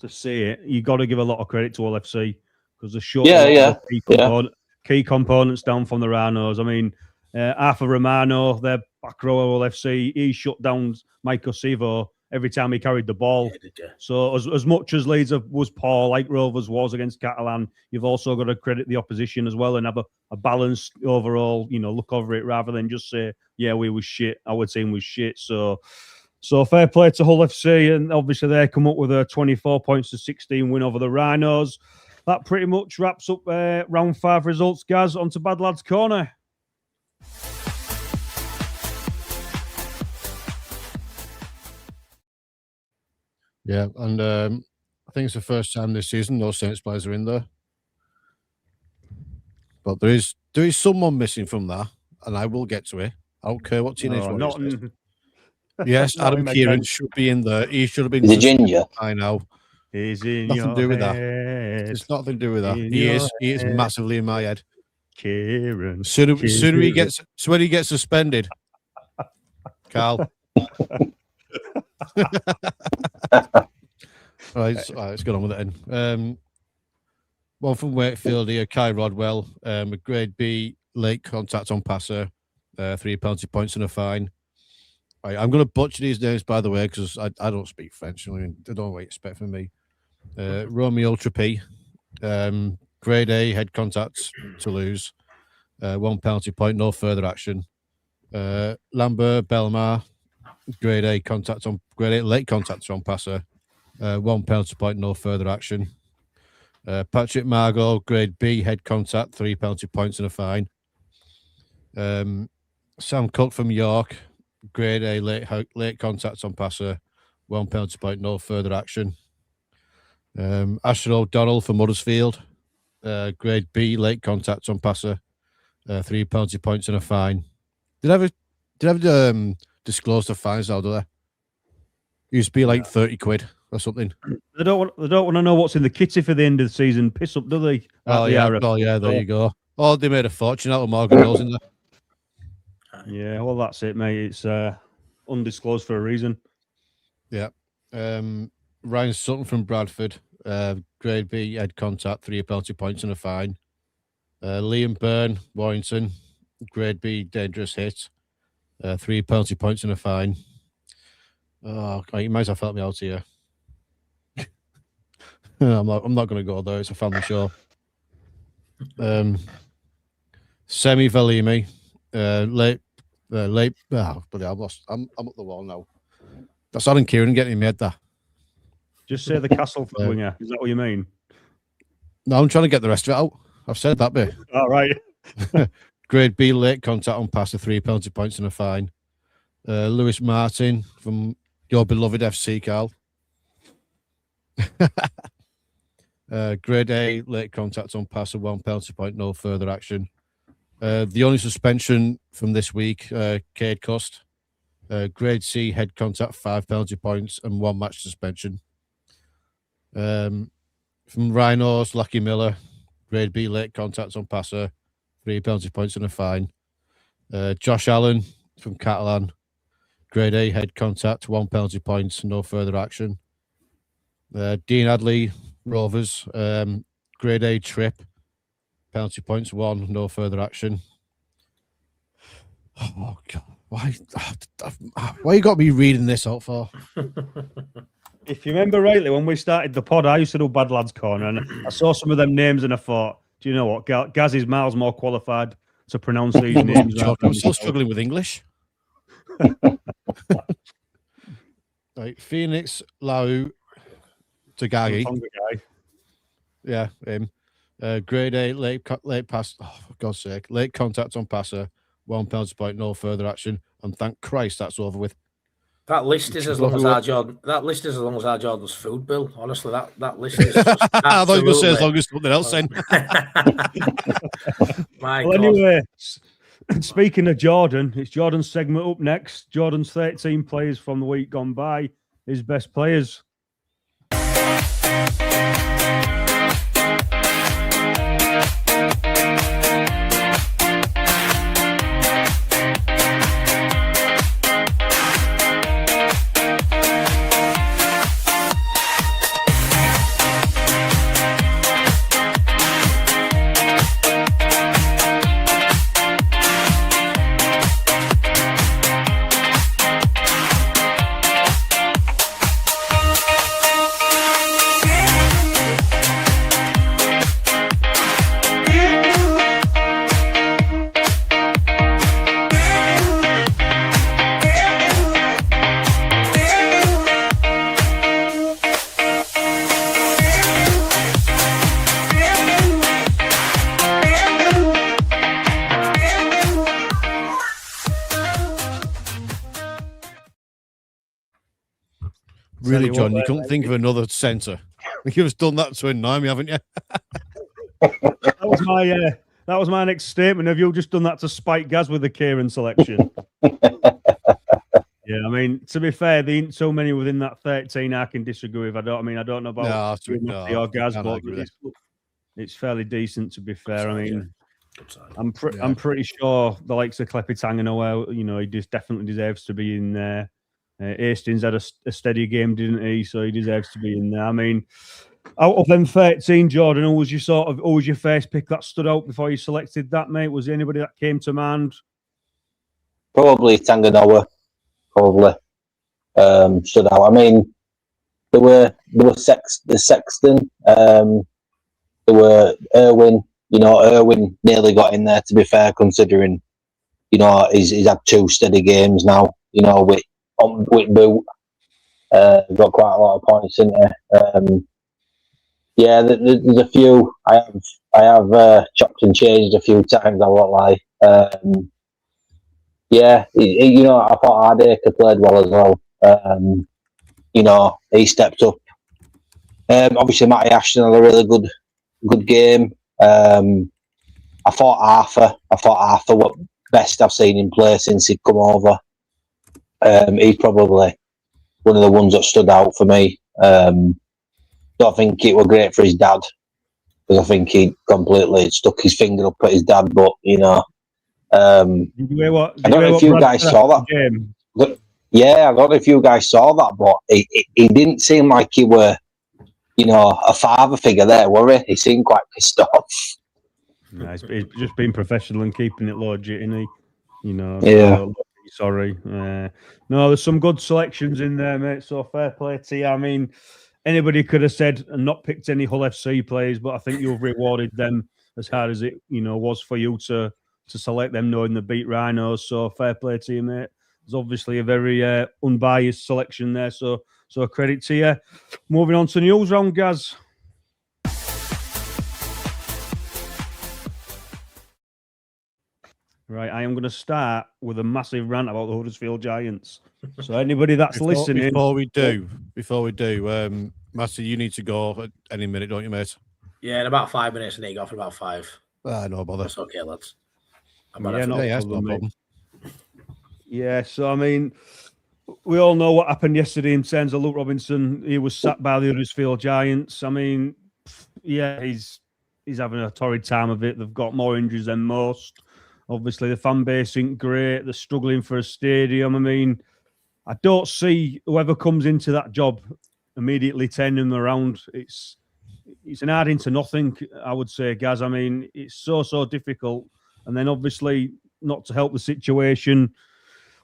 to say it, you got to give a lot of credit to LFC because they shut key components down from the Rhinos. I mean, Arthur Romano, their back row LFC, he shut down Mike Osivo every time he carried the ball. So as much as Leeds was poor, like Rovers was against Catalan, you've also got to credit the opposition as well and have a balanced overall, look over it rather than just say, yeah, we was shit. Our team was shit. So fair play to Hull FC, and obviously they come up with a 24 points to 16 win over the Rhinos. That pretty much wraps up round 5 results. Gaz, on to Bad Lads Corner. Yeah, and I think it's the first time this season no Saints players are in there. But there is someone missing from that, and I will get to it. I don't care what teenage one is. Yes, Adam Kieran should be in there. He should have been. The ginger. I know. He's in nothing your to do with head. that. It's nothing to do with that. He is massively in my head. Kieran. Sooner he gets suspended. Carl. Let's get on with it then. One from Wakefield here, Kai Rodwell, a grade B late contact on passer, 3 penalty points and a fine. I'm going to butcher these names, by the way, because I don't speak French. I mean, I don't know what you expect from me. Romeo Trapi, grade A head contact to lose, 1 penalty point, no further action. Lambert Belmar, grade A late contact on passer, 1 penalty point, no further action. Patrick Margot, grade B head contact, 3 penalty points and a fine. Sam Cook from York, grade A late contact on passer, 1 penalty point, no further action. Asher O'Donnell from Huddersfield, grade B late contact on passer, 3 penalty points and a fine. Did I ever disclose the fines now, do they? Used to be like 30 quid or something. They don't want to know what's in the kitty for the end of the season. Piss up, do they? There you go. Oh, they made a fortune out of Morgan Rose in there. Yeah, well, that's it, mate. It's undisclosed for a reason. Yeah. Ryan Sutton from Bradford, grade B head contact, 3 penalty points and a fine. Liam Byrne, Warrington, grade B dangerous hit, 3 penalty points and a fine. Oh, you might as well help me out here. I'm not going to go there. It's a family show. Semi Valimi, late. But I've lost. I'm up the wall now. That's Adam Kieran getting me head there. Just say the Castle for winger. Is that what you mean? No, I'm trying to get the rest of it out. I've said that bit. All right. Grade B late contact on passer, 3 penalty points and a fine. Lewis Martin from your beloved FC, Carl. Grade A, late contact on pass and 1 penalty point, no further action. The only suspension from this week, Cade Cost. Grade C, head contact, 5 penalty points and 1 match suspension. From Rhinos, Lucky Miller. Grade B, late contact on passer, 3 penalty points and a fine. Josh Allen from Catalan. Grade A, head contact, 1 penalty point, no further action. Dean Adley, Rovers. Grade A, trip, penalty points, 1, no further action. Oh, God. Why you got me reading this out for? If you remember rightly, when we started the pod, I used to do Bad Lads Corner, and I saw some of them names and I thought, do you know what? Gaz is miles more qualified to pronounce these names. I'm still struggling with English. Right, Phoenix, Lau, Tagagi. Yeah, him. Grade A, late pass. Oh, for God's sake. Late contact on passer, 1 penalty point, no further action. And thank Christ that's over with. That list is as long as our Jordan. That list is as long as our Jordan's food bill. Honestly, that list is. Just I thought you were going to say as long as something else. Then. Well, anyway, speaking of Jordan, it's Jordan's segment up next. Jordan's 13 players from the week gone by. His best players. Really, John, you couldn't think of another centre. You've just done that to annoy me, haven't you? That was my next statement. Have you just done that to spite Gaz with the Kieran selection? Yeah, I mean, to be fair, there ain't so many within that 13 I can disagree with. I don't know about or Gaz, but it's fairly decent, to be fair. I mean, I'm pretty sure the likes of Clepitang and Noel, he just definitely deserves to be in there. Hastings had a steady game, didn't he? So he deserves to be in there. I mean, out of them 13, Jordan, who was your first pick that stood out before you selected that, mate? Was there anybody that came to mind? Probably Tanganoa. Probably stood out. I mean, there were the Sexton. There were Irwin. Irwin nearly got in there. To be fair, considering he's had 2 steady games now. With boot, got quite a lot of points in there. Yeah, there's a few I have chopped and changed a few times. I won't lie. Yeah, I thought Ardacre played well as well. He stepped up. Obviously, Matty Ashton had a really good game. I thought Arthur was best I've seen him play since he'd come over. He's probably one of the ones that stood out for me. Don't think it was great for his dad, because I think he completely stuck his finger up at his dad. But I don't know if you guys saw that. Yeah, I don't know if you guys saw that, but he didn't seem like he were, a father figure there, were he? He seemed quite pissed off. No, he's just being professional and keeping it legit, isn't he? Yeah. Sorry. No, there's some good selections in there, mate. So fair play to you. I mean, anybody could have said and not picked any Hull FC players, but I think you've rewarded them as hard as it was for you to select them, knowing the beat Rhinos. So fair play to you, mate. There's obviously a very unbiased selection there. So credit to you. Moving on to news round, Gaz. Right, I am going to start with a massive rant about the Huddersfield Giants. So anybody that's listening... Before we do, Matty, you need to go at any minute, don't you, mate? Yeah, in about 5 minutes, and he got for about 5. No bother. That's okay, lads. Yeah, no Yeah, it's problem, no mate. problem. Yeah, so I mean, we all know what happened yesterday in terms of Luke Robinson. He was sacked by the Huddersfield Giants. I mean, yeah, he's having a torrid time of it. They've got more injuries than most. Obviously, the fan base isn't great. They're struggling for a stadium. I mean, I don't see whoever comes into that job immediately turning them around. It's an add into nothing, I would say, Gaz. I mean, it's so difficult. And then obviously, not to help the situation,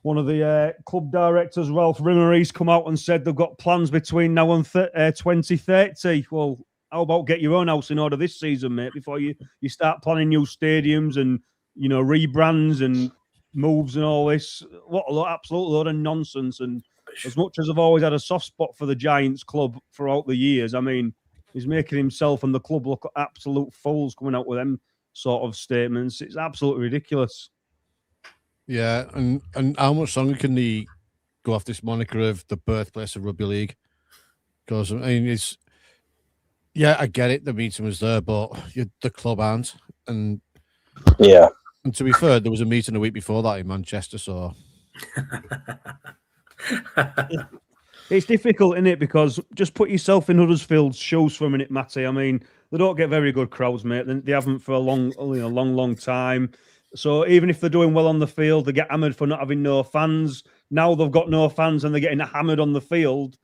one of the club directors, Ralph Rimmery's come out and said they've got plans between now and 2030. Well, how about get your own house in order this season, mate, before you start planning new stadiums and, rebrands and moves and all this? What absolute load of nonsense. And as much as I've always had a soft spot for the Giants club throughout the years, I mean, he's making himself and the club look absolute fools coming out with them sort of statements. It's absolutely ridiculous. Yeah, and how much longer can he go off this moniker of the birthplace of rugby league? Because I mean, I get it. The meeting was there, but the club aren't. And to be fair, there was a meeting a week before that in Manchester. So it's difficult, isn't it? Because just put yourself in Huddersfield's shoes for a minute, Matty. I mean, they don't get very good crowds, mate. They haven't for a long time. So even if they're doing well on the field, they get hammered for not having no fans. Now they've got no fans and they're getting hammered on the field.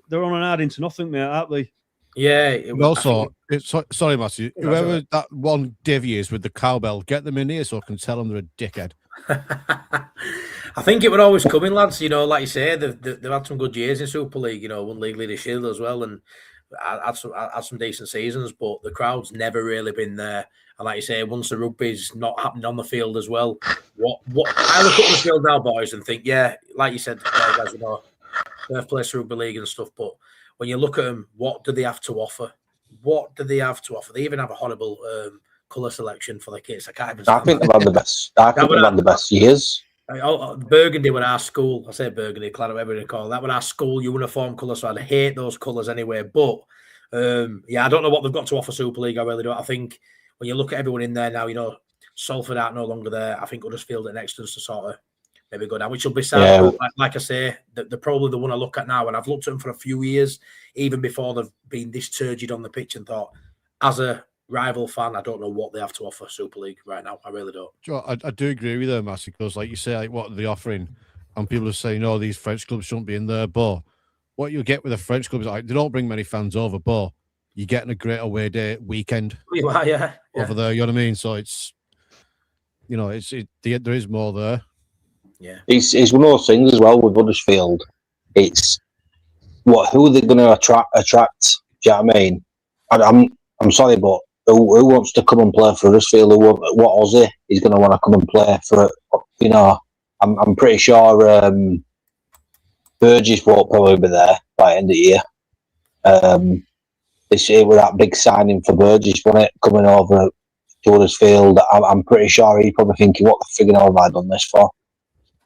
They're on an ad into nothing, mate, aren't they? Yeah. Sorry, Matthew. Whoever that one divvy is with the cowbell, get them in here so I can tell them they're a dickhead. I think it would always coming, lads. Like you say, they've had some good years in Super League. Won League Leader Shield as well, and had some decent seasons. But the crowd's never really been there. And like you say, once the rugby's not happening on the field as well, what I look at the field now, boys, and think, yeah, like you said, guys, birthplace of rugby league and stuff. But when you look at them, what do they have to offer? They even have a horrible colour selection for the kids. I think they've had the best. The best years. Burgundy were our school. I say Burgundy, Claret, whatever they call it. That were our school uniform colour. So I'd hate those colours anyway. But I don't know what they've got to offer Super League. I really don't. I think when you look at everyone in there now, Salford aren't no longer there. I think Huddersfield and Exton's to sort of maybe go down, which will be sad. Yeah. Like I say, they're probably the one I look at now. And I've looked at them for a few years, even before they've been this turgid on the pitch, and thought, as a rival fan, I don't know what they have to offer Super League right now. I really don't. I do agree with them, Matty, because like you say, what are they offering? And people are saying, no, these French clubs shouldn't be in there. But what you get with the French clubs, they don't bring many fans over, but you're getting a great away day weekend over there. You know what I mean? So it's, there is more there. Yeah, it's one of those things as well with Huddersfield. It's who are they going to attract? Do you know what I mean? I'm sorry, but who wants to come and play for Huddersfield? What Aussie is going to want to come and play for? I'm pretty sure Burgess won't probably be there by the end of the year. This year with that big signing for Burgess, wasn't it, coming over to Huddersfield? I'm pretty sure he's probably thinking, what the friggin' hell have I done this for?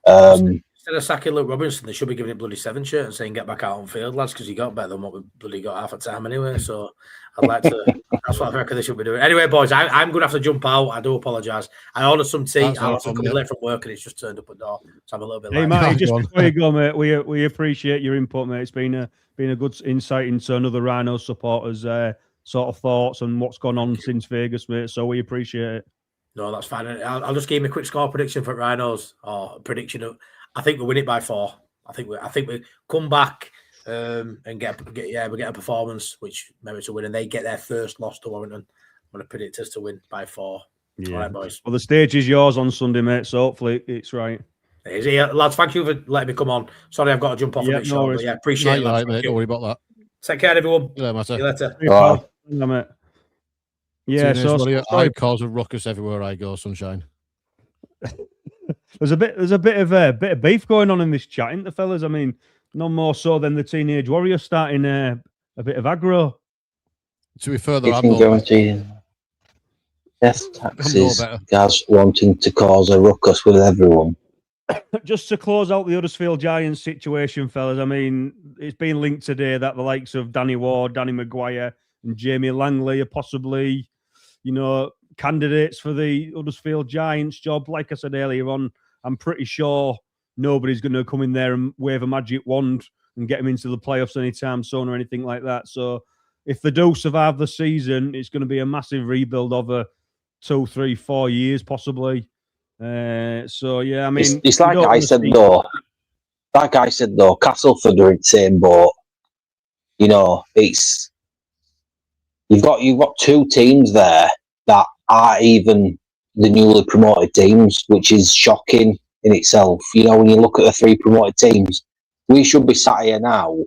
Instead of sacking Luke Robinson, they should be giving it bloody 7 shirt and saying, get back out on field, lads, because you got better than what we bloody got half a time anyway. So I'd like to, that's what I reckon they should be doing. Anyway, boys, I'm going to have to jump out. I do apologise. I ordered some tea. I was coming late from work and it's just turned up at door. So I'm a little bit late. Hey, Matty, just before you go, mate, we appreciate your input, mate. It's been a good insight into another Rhino supporters' sort of thoughts and what's gone on since Vegas, mate. So we appreciate it. No, that's fine. I'll just give me a quick score prediction for Rhinos, or a prediction of, I think we'll win it by 4. I think we come back and we get a performance which merits a win, and they get their first loss to Warrington. I'm going to predict us to win by 4. Yeah. All right, boys. Well, the stage is yours on Sunday, mate. So hopefully it's right. It is, lads. Thank you for letting me come on. Sorry, I've got to jump off a bit short. But appreciate it. Right, mate. Don't worry about that. Take care, everyone. See you later. Mate. Yeah, I cause a ruckus everywhere I go, sunshine. There's a bit of beef going on in this chat, isn't there, fellas? I mean, no more so than the Teenage Warrior starting a bit of aggro. To be further, I'm no death taxes, guys wanting to cause a ruckus with everyone. Just to close out the Huddersfield Giants situation, fellas, I mean, it's been linked today that the likes of Danny Ward, Danny Maguire, and Jamie Langley are possibly, candidates for the Huddersfield Giants job. Like I said earlier on, I'm pretty sure nobody's going to come in there and wave a magic wand and get them into the playoffs anytime soon or anything like that. So if they do survive the season, it's going to be a massive rebuild over 2, 3, 4 years possibly. So yeah, I mean, it's like I said though. Like I said though, Castleford are in the same boat. It's you've got 2 teams there that are even the newly promoted teams, which is shocking in itself. When you look at the 3 promoted teams, we should be sat here now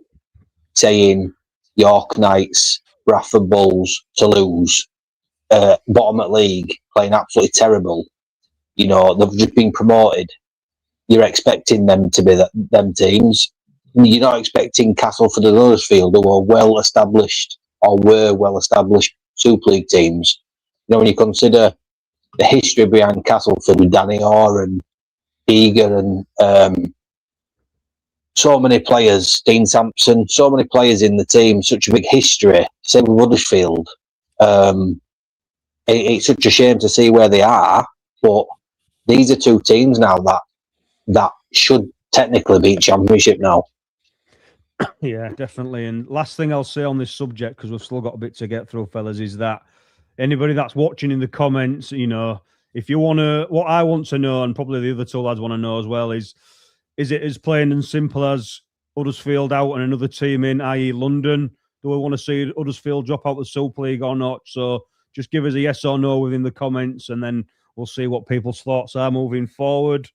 saying York Knights, Bradford Bulls, Toulouse, bottom at league, playing absolutely terrible. They've just been promoted. You're expecting them to be them teams. You're not expecting Castleford and Huddersfield, who are well-established or were well-established Super League teams. When you consider the history behind Castleford with Danny Orr and Eager and so many players, Dean Sampson, so many players in the team, such a big history. Same with Huddersfield. It's such a shame to see where they are, but these are 2 teams now that should technically be in Championship now. Yeah, definitely. And last thing I'll say on this subject, because we've still got a bit to get through, fellas, is that anybody that's watching in the comments, if you want to, what I want to know, and probably the other 2 lads want to know as well, is it as plain and simple as Huddersfield out and another team in, i.e. London? Do we want to see Huddersfield drop out the Super League or not? So just give us a yes or no within the comments, and then we'll see what people's thoughts are moving forward.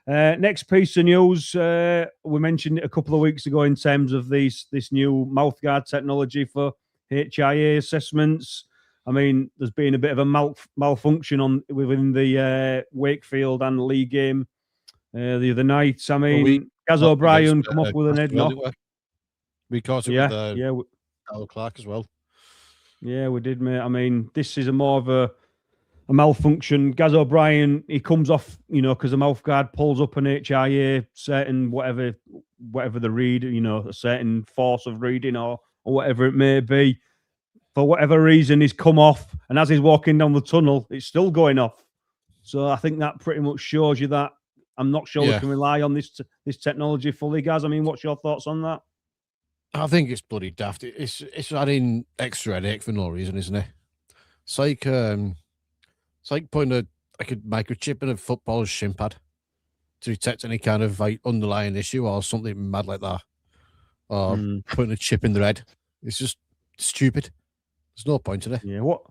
Next piece of news, we mentioned it a couple of weeks ago in terms of this new mouthguard technology for HIA assessments. I mean, there's been a bit of a malfunction within the Wakefield and League game the other night. I mean, Gaz O'Brien come up with an head knock. We caught it with Al Clark as well. Yeah, we did, mate. I mean, this is more of a malfunction. Gaz O'Brien, he comes off, because the mouthguard pulls up an HIA certain whatever the read, a certain force of reading or whatever it may be. For whatever reason, he's come off, and as he's walking down the tunnel, it's still going off. So I think that pretty much shows you that I'm not sure we can rely on this technology fully, Gaz. I mean, what's your thoughts on that? I think it's bloody daft. It's adding extra headache for no reason, isn't it? It's like putting a microchip in a footballer's shin pad to detect any kind of underlying issue or something mad like that, or putting a chip in their head. It's just stupid. There's no point in it. Yeah. What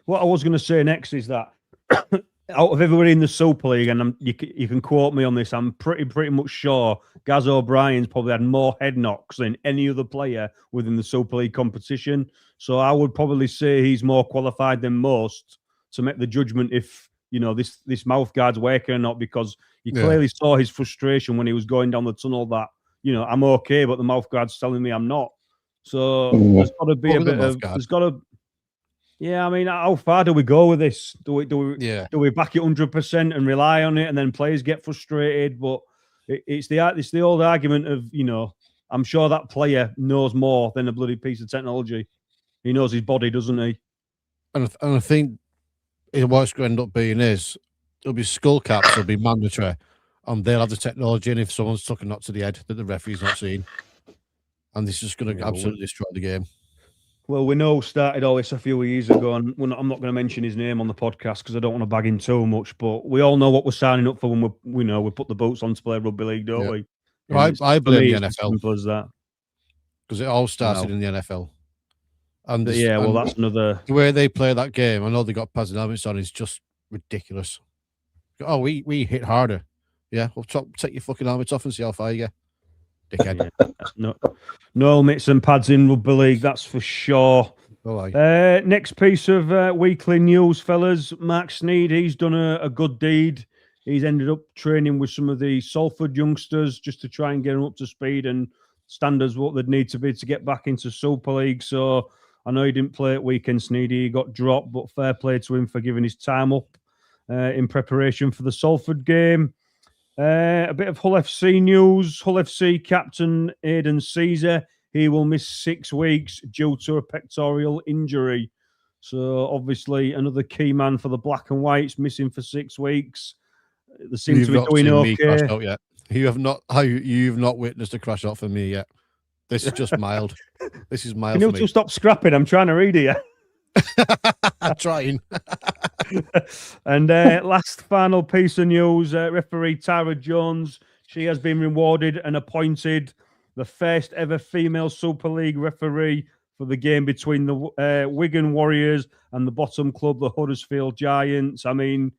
I was going to say next is that out of everybody in the Super League, and you can quote me on this, I'm pretty much sure Gaz O'Brien's probably had more head knocks than any other player within the Super League competition. So I would probably say he's more qualified than most to make the judgment if this mouth guard's working or not, because you clearly saw his frustration when he was going down the tunnel that I'm okay, but the mouth guard's telling me I'm not. So there's got to be a bit of there's got to. Yeah, I mean, how far do we go with this? Do we back it 100% and rely on it, and then players get frustrated? But it's the old argument of I'm sure that player knows more than a bloody piece of technology. He knows his body, doesn't he? And I think what's going to end up being is it'll be skull caps, it'll be mandatory, and they'll have the technology. And if someone's took a knock to the head that the referee's not seen, and this is going to absolutely destroy the game. Well, we know started all this a few years ago, and I'm not going to mention his name on the podcast because I don't want to bag him too much. But we all know what we're signing up for when we put the boots on to play rugby league, don't we? I blame the NFL. Simple as that. Because it all started in the NFL. And that's another. The way they play that game, I know they got pads and helmets on, is just ridiculous. Oh, we hit harder. Yeah, well, take your fucking helmets off and see how far you get. Dickhead. No helmets and pads in rugby league, that's for sure. Next piece of weekly news, fellas. Mark Sneed, he's done a good deed. He's ended up training with some of the Salford youngsters just to try and get them up to speed and standards what they'd need to be to get back into Super League. So I know he didn't play at weekend, Sneedy. He got dropped, but fair play to him for giving his time up in preparation for the Salford game. A bit of Hull FC news. Hull FC captain Aidan Caesar, he will miss 6 weeks due to a pectoral injury. So obviously another key man for the Black and Whites missing for 6 weeks. They seem to be doing Me crash okay. out yet. You've not witnessed a crash out for me yet. This is just mild. This is mild. Can you for two me. stop scrapping? I'm trying to read here. I'm trying. And last final piece of news, referee Tara Jones, she has been rewarded and appointed the first ever female Super League referee for the game between the Wigan Warriors and the bottom club, the Huddersfield Giants. I mean,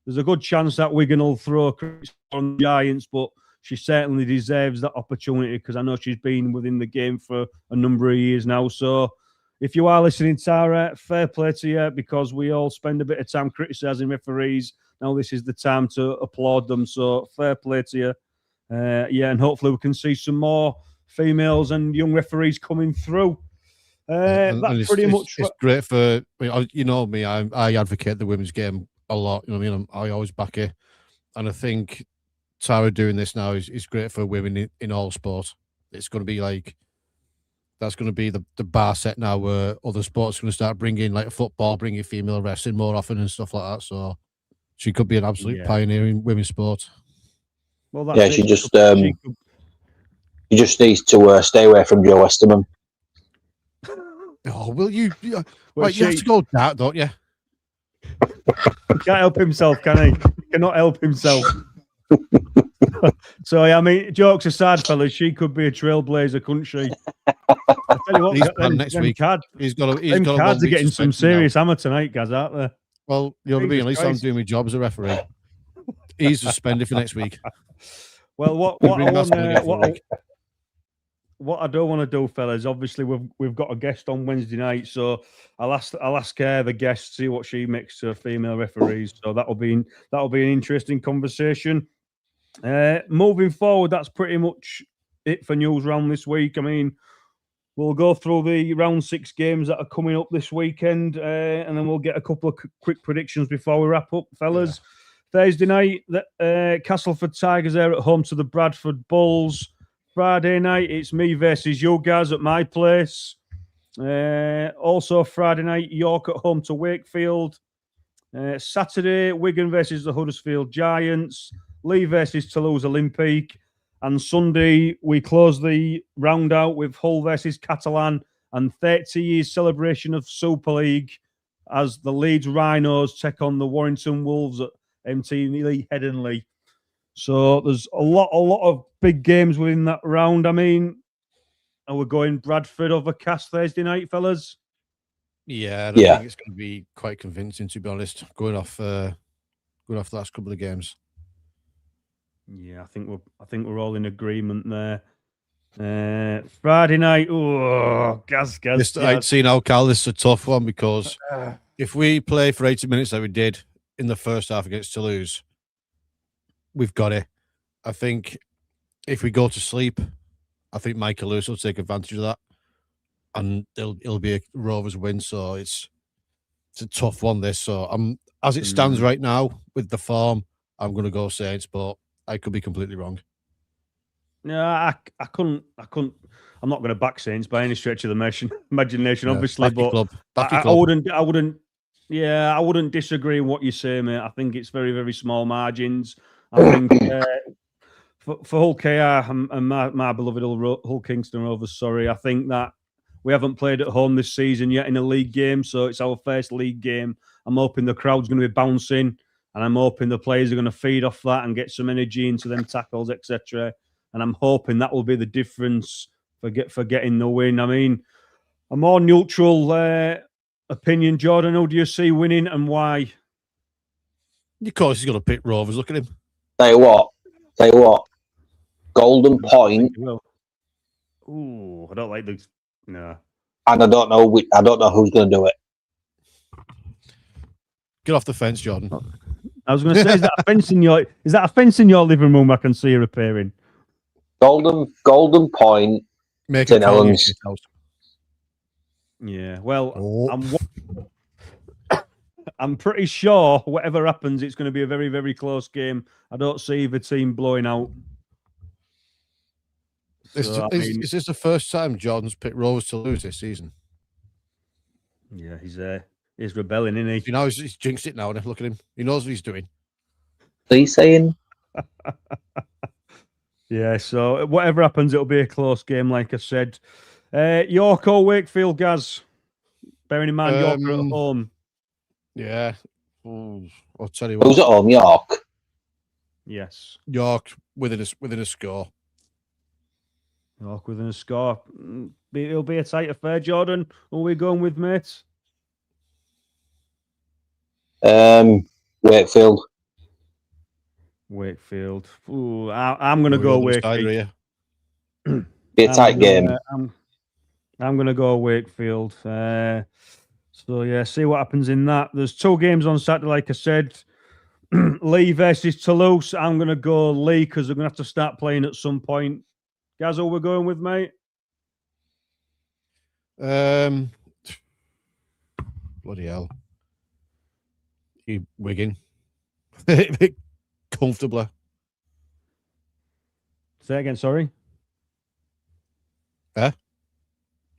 there's a good chance that Wigan will throw criticism on the Giants, but she certainly deserves that opportunity because I know she's been within the game for a number of years now. So if you are listening, Tara, fair play to you because we all spend a bit of time criticising referees. Now this is the time to applaud them. So fair play to you. And hopefully we can see some more females and young referees coming through. That's pretty much. It's great for you know me. I advocate the women's game a lot. You know what I mean? I always back it, and I think Tara doing this now is great for women in all sports. It's going to be like that's going to be the bar set now where other sports are going to start bringing like football, bringing female wrestling more often and stuff like that. So she could be an absolute pioneer in women's sport. Well, that's she just needs to stay away from Joe Westerman. Oh, will you? Well, you have to go that, don't you? He can't help himself, can he? He cannot help himself. So, I mean, jokes aside, fellas, she could be a trailblazer, couldn't she? I'll tell you what, he's banned next week. He's got cards are getting some serious hammer tonight, guys, aren't they? Well, you know what I mean? At least I'm doing my job as a referee. He's suspended for next week. Well, what I don't want to do, fellas, obviously we've got a guest on Wednesday night, so I'll ask her, the guest, see what she makes to female referees. So that'll be an interesting conversation. Moving forward, that's pretty much it for news round this week. I mean, we'll go through the round 6 games that are coming up this weekend, and then we'll get a couple of quick predictions before we wrap up, fellas. Yeah. Thursday night, Castleford Tigers are at home to the Bradford Bulls. Friday night, it's me versus you guys at my place. Also, Friday night, York at home to Wakefield. Saturday, Wigan versus the Huddersfield Giants. Lee versus Toulouse Olympique. And Sunday, we close the round out with Hull versus Catalan and 30 years celebration of Super League as the Leeds Rhinos take on the Warrington Wolves at MT Lee Headingley. So there's a lot of big games within that round. I mean, are we going Bradford over Cass Thursday night, fellas? Yeah, I think it's going to be quite convincing, to be honest. Going off the last couple of games. Yeah, I think we're all in agreement there. Friday night, I'd see now, Cal. This is a tough one because if we play for 80 minutes like we did in the first half against Toulouse, we've got it. I think if we go to sleep, I think Michael Lewis will take advantage of that, and it'll be a Rovers win. So it's a tough one. This as it stands right now with the form, I'm going to go Saints, but I could be completely wrong. No, I couldn't. I'm not going to back Saints by any stretch of the imagination, obviously. But I wouldn't. Yeah, I wouldn't disagree with what you say, mate. I think it's very, very small margins. I think for Hull KR and my beloved Hull Kingston Rovers, I think that we haven't played at home this season yet in a league game, so it's our first league game. I'm hoping the crowd's going to be bouncing, and I'm hoping the players are going to feed off that and get some energy into them tackles, etc. And I'm hoping that will be the difference for getting the win. I mean, a more neutral opinion, Jordan, who do you see winning and why? Of course, he's got to pick Rovers. Look at him. Tell you what. Golden Point. Ooh, I don't like these. No. And I don't know who's going to do it. Get off the fence, Jordan. I was going to say, is that a fence in your living room? I can see you repairing. Golden Point. St Helens. Yeah. Well, I'm pretty sure whatever happens, it's going to be a very, very close game. I don't see the team blowing out. So, I mean, is this the first time Jordan's picked Rovers to lose this season? yeah, he's rebelling, isn't he? You know, he's jinxed it now. Look at him. He knows what he's doing. Are you saying? Yeah, so whatever happens, it'll be a close game, like I said. York or Wakefield, Gaz? Bearing in mind York are at home. Yeah. Ooh, I'll tell you what. Who's at home? York. Yes. York within a score. York within a score. It'll be a tight affair, Jordan. Who are we going with, mates? Wakefield. Wakefield. Ooh, I'm going to go Wakefield. Be a tight game. I'm going to go Wakefield. So, yeah, see what happens in that. There's 2 games on Saturday, like I said. Lee versus Toulouse. I'm going to go Lee because they're going to have to start playing at some point. Guys, who we're going with, mate? Bloody hell. Wigan. Comfortably. Say again, sorry.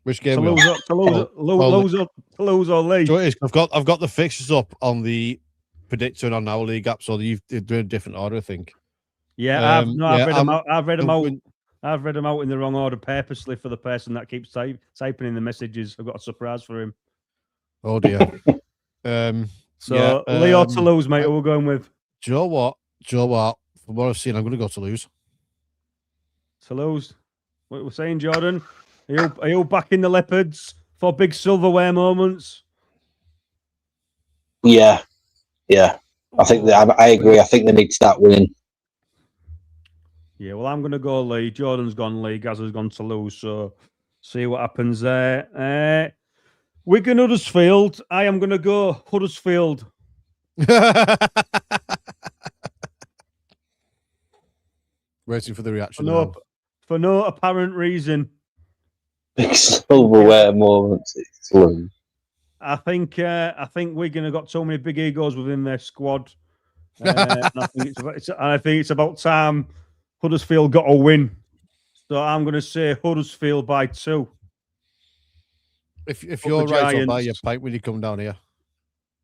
Which game? Toulouse or Lee? So it is. I've got the fixtures up on the predictor and on our league app, so you're doing a different order, I think. Yeah, I've read them out. I've read them out in the wrong order purposely for the person that keeps typing in the messages. I've got a surprise for him. Oh dear. Lee or Toulouse, mate. Who we're going with? Do you know what? From what I've seen, I'm going to go Toulouse. Toulouse. What we're saying, Jordan? Are you backing the Leopards for big silverware moments? Yeah. I think I agree. I think they need to start winning. Yeah, well, I'm going to go Lee. Jordan's gone Lee. Gaz has gone Toulouse. So see what happens there. Wigan Huddersfield. I am going to go Huddersfield. Waiting for the reaction. For no apparent reason. Big silverware moments. I think Wigan have got so many big egos within their squad. And I think it's about time Huddersfield got a win. So I'm going to say Huddersfield by 2. If you're right, I'll buy you a pint when you come down here.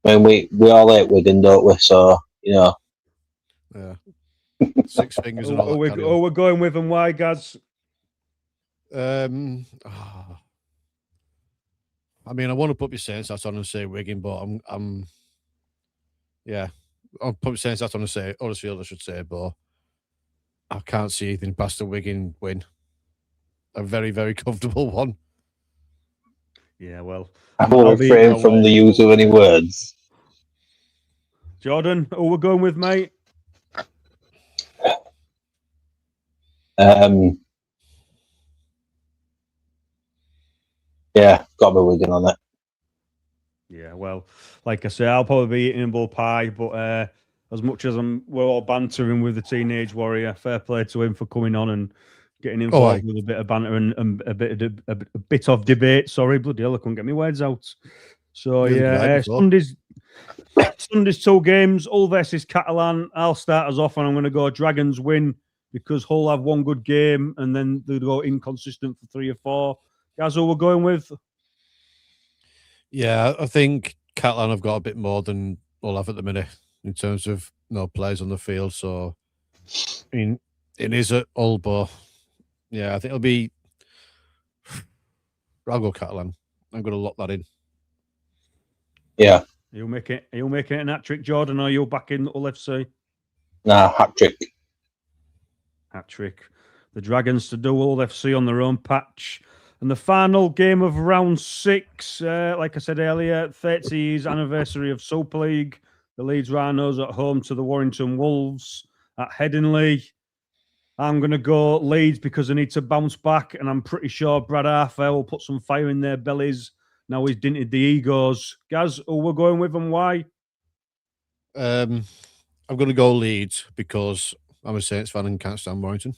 I mean, we all hate Wigan, don't we? So, you know. Yeah. 6 fingers and all that. We're going with and why, Gaz? I mean, I want to put my sense out on and say Wigan, but I'll put my sense out on and say Huddersfield, I should say, but I can't see anything past a Wigan win. A very, very comfortable one. Yeah, well, I'm going to refrain from the use of any words. Jordan, who we're going with, mate? Yeah, got my Wigan on it. Yeah, well, like I say, I'll probably be eating bull pie, but as much as we're all bantering with the Teenage Warrior, fair play to him for coming on and getting involved with a bit of banter and a bit of debate. Sorry, bloody hell, I couldn't get my words out. So yeah, Sunday's 2 games, Hull versus Catalan. I'll start us off and I'm going to go Dragons win because Hull have 1 good game and then they'll go inconsistent for 3 or 4. Guys, who we're going with? Yeah, I think Catalan have got a bit more than Hull have at the minute in terms of players on the field. So, I mean, it is at Hull, but yeah, I think it'll be. I'll go Catalan. I'm going to lock that in. Yeah. Are you making it an hat trick, Jordan, or are you backing Hull FC? Nah, hat trick. Hat trick. The Dragons to do Hull FC on their own patch. And the final game of round 6, like I said earlier, 30th anniversary of Super League. The Leeds Rhinos at home to the Warrington Wolves at Headingley. I'm going to go Leeds because they need to bounce back, and I'm pretty sure Brad Arthur will put some fire in their bellies. Now he's dented the egos. Gaz, who we're going with and why? I'm going to go Leeds because I'm a Saints fan and can't stand Warrington.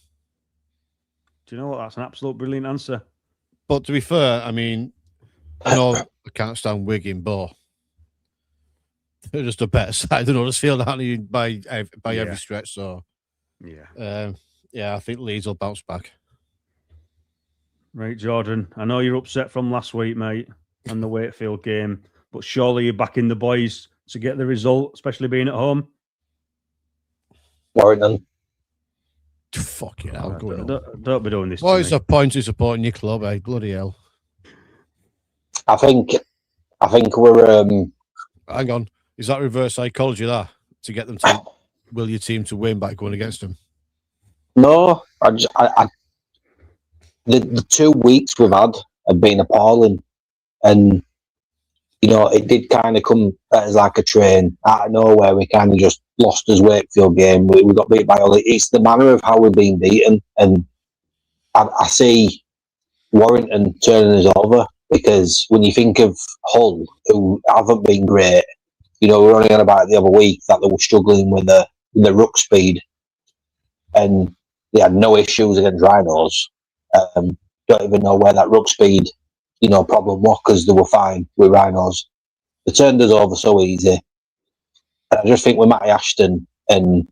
Do you know what? That's an absolute brilliant answer. But to be fair, I mean, I know I can't stand Wigan, but they're just a better side than Huddersfield, aren't you, by every stretch. So, yeah, I think Leeds will bounce back. Right, Jordan. I know you're upset from last week, mate, and the Wakefield game, but surely you're backing the boys to get the result, especially being at home. Warrington. Fuck it, I'll go on. Don't be doing this. What is the point of supporting your club, eh? Bloody hell. I think we're Hang on. Is that reverse psychology that? To get them to will your team to win by going against them? no. The 2 weeks we've had have been appalling, and it did kind of come as like a train out of nowhere. We kind of just lost as Wakefield game. We got beat by all. It's the manner of how we've been beaten, and I see Warrington turning us over, because when you think of Hull, who haven't been great, we were only on about the other week that they were struggling with the ruck speed, and they had no issues against Rhinos. Don't even know where that ruck speed, problem was, because they were fine with Rhinos. They turned us over so easy. And I just think with Matty Ashton and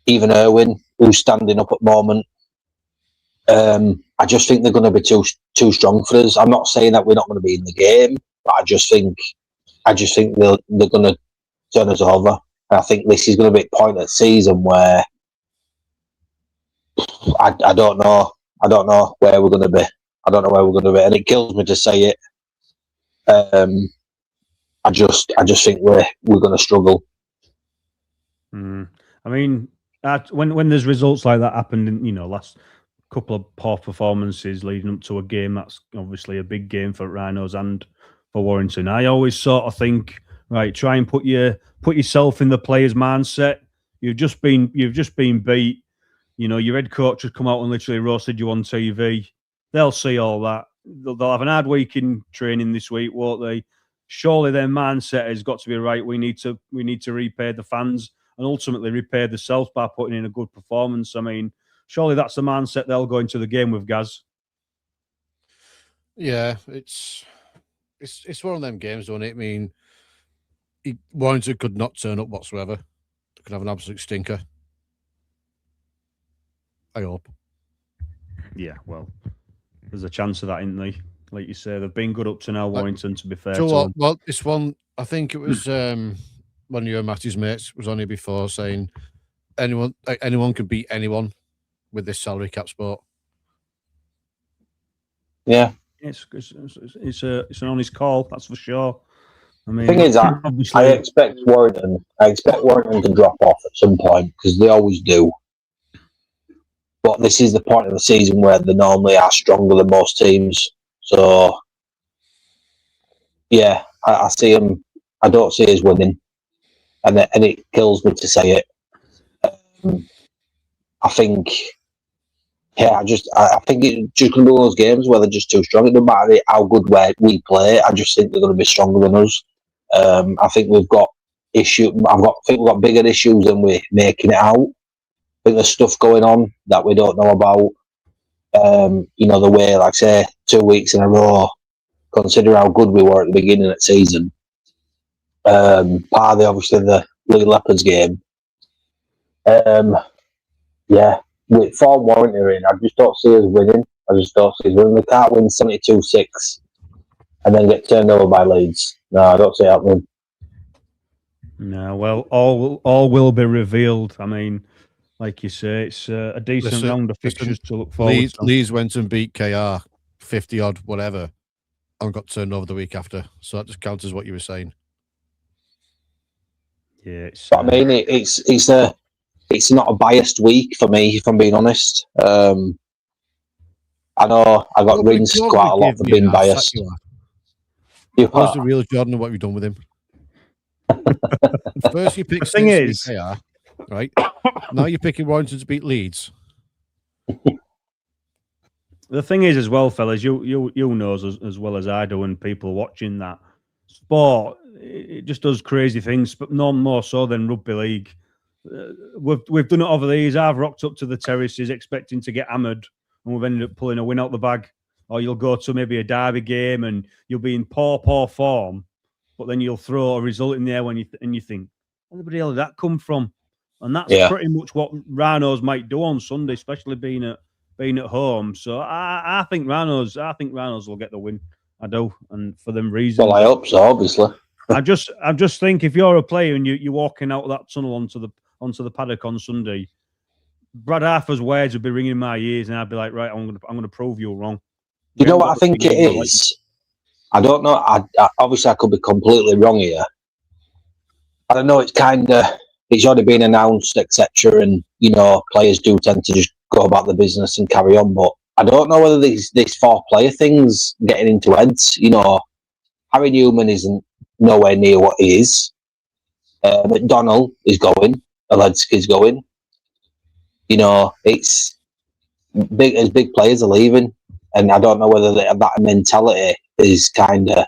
even Irwin, who's standing up at the moment, I just think they're going to be too strong for us. I'm not saying that we're not going to be in the game, but I just think they're going to turn us over. And I think this is going to be a point of the season where I don't know. I don't know where we're going to be. And it kills me to say it. I just think we're going to struggle. I mean, when there's results like that happened in last couple of poor performances leading up to a game that's obviously a big game for Rhinos and for Warrington, I always sort of think, right, try and put yourself in the player's mindset. You've just been beat. Your head coach has come out and literally roasted you on TV. They'll see all that. They'll have an hard week in training this week, won't they? Surely their mindset has got to be right. We need to repay the fans and ultimately repay themselves by putting in a good performance. I mean, surely that's the mindset they'll go into the game with, Gaz. Yeah, it's one of them games, don't it? I mean, Warrington could not turn up whatsoever. They could have an absolute stinker. I hope. Yeah, well, there's a chance of that, isn't there? Like you say, they've been good up to now, Warrington, to be fair. Well, this one, I think it was one of your Matty's mates was on here before saying anyone can beat anyone with this salary cap sport. Yeah. It's an honest call, that's for sure. I mean, the thing is, I expect Warrington to drop off at some point, because they always do. But this is the point of the season where they normally are stronger than most teams. So, yeah, I see them. I don't see us winning, and it kills me to say it. I think, I think it's just going to be one of those games where they're just too strong. It doesn't matter how good we play. I just think they're going to be stronger than us. I think we've got issues. I think we've got bigger issues than we're making it out. I think there's stuff going on that we don't know about. The way, like say, 2 weeks in a row, consider how good we were at the beginning of the season. Partly, obviously, the Lee Leopards game. With form Warrington in, I just don't see us winning. We can't win 72-6 and then get turned over by Leeds. No, I don't see it happening. No, well, all will be revealed. I mean, like you say, it's a decent round of fixtures to look forward to. Leeds went and beat KR 50-odd, whatever, and got turned over the week after. So that just counts as what you were saying. Yeah, I mean, it's not a biased week for me, if I'm being honest. I know I got rinsed quite a lot for being biased. What's the real Jordan? What have you done with him? First, you picked KR, right? Now you're picking Warrington to beat Leeds. The thing is, as well, fellas, you know as well as I do, and people watching that sport, it just does crazy things, but none more so than rugby league. We've done it over the years. I've rocked up to the terraces expecting to get hammered, and we've ended up pulling a win out the bag. Or you'll go to maybe a derby game and you'll be in poor form, but then you'll throw a result in there when you think, where the hell did that come from? And that's pretty much what Rhinos might do on Sunday, especially being at being at home. So I think Rhinos will get the win. I do, and for them reasons. Well, I hope so, obviously. I just think if you're a player and you're walking out of that tunnel onto the paddock on Sunday, Brad Arthur's words would be ringing in my ears, and I'd be like, right, I'm gonna prove you wrong. You know what I think it is? I don't know. I obviously I could be completely wrong here. I don't know. It's already been announced, etc. And players do tend to just go about the business and carry on. But I don't know whether these 4-player things getting into heads. Harry Newman isn't nowhere near what he is. McDonnell is going. Aledzki's going. It's big as big players are leaving, and I don't know whether that mentality is kind of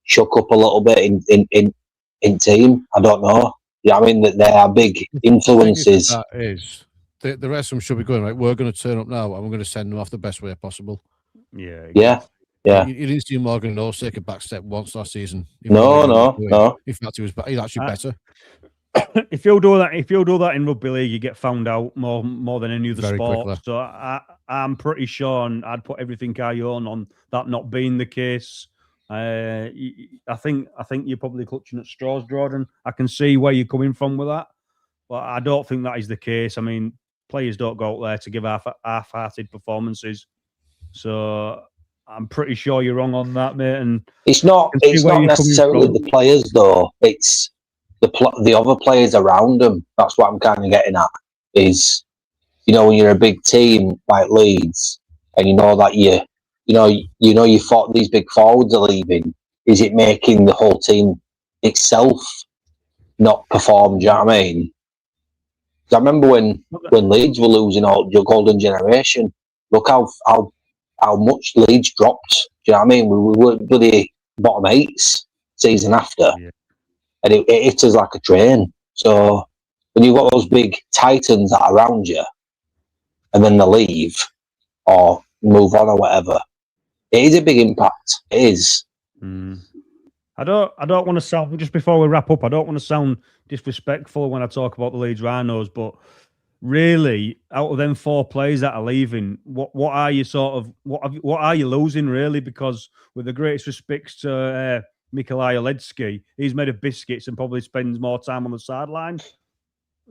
shook up a little bit in team. I don't know. I mean that there are big influences. That is the rest of them should be going right. We're going to turn up now, and we're going to send them off the best way possible. Yeah. Yeah. You didn't see Morgan Rose take a back step once last season. No. In fact, he's actually better. If you'll do that in rugby league, you get found out more than any other Very sport. quickly. So I'm pretty sure, and I'd put everything I own on that not being the case. I think you're probably clutching at straws, Jordan. I can see where you're coming from with that, but I don't think that is the case. I mean, players don't go out there to give half-hearted performances. So I'm pretty sure you're wrong on that, mate. And it's not necessarily the players, though. It's the other players around them. That's what I'm kind of getting at. Is when you're a big team like Leeds, and that you thought these big forwards are leaving. Is it making the whole team itself not perform? Do you know what I mean? 'Cause I remember when Leeds were losing all your golden generation. Look how much Leeds dropped. Do you know what I mean? We were bloody bottom 8s season after. Yeah. And it hit us like a train. So when you've got those big titans that are around you, and then they leave or move on or whatever, it is a big impact. It is. I don't want to sound, just before we wrap up, I don't want to sound disrespectful when I talk about the Leeds Rhinos, but really, out of them 4 players that are leaving, what are you what are you losing really? Because with the greatest respects to Mikolaj Oledsky, he's made of biscuits and probably spends more time on the sideline.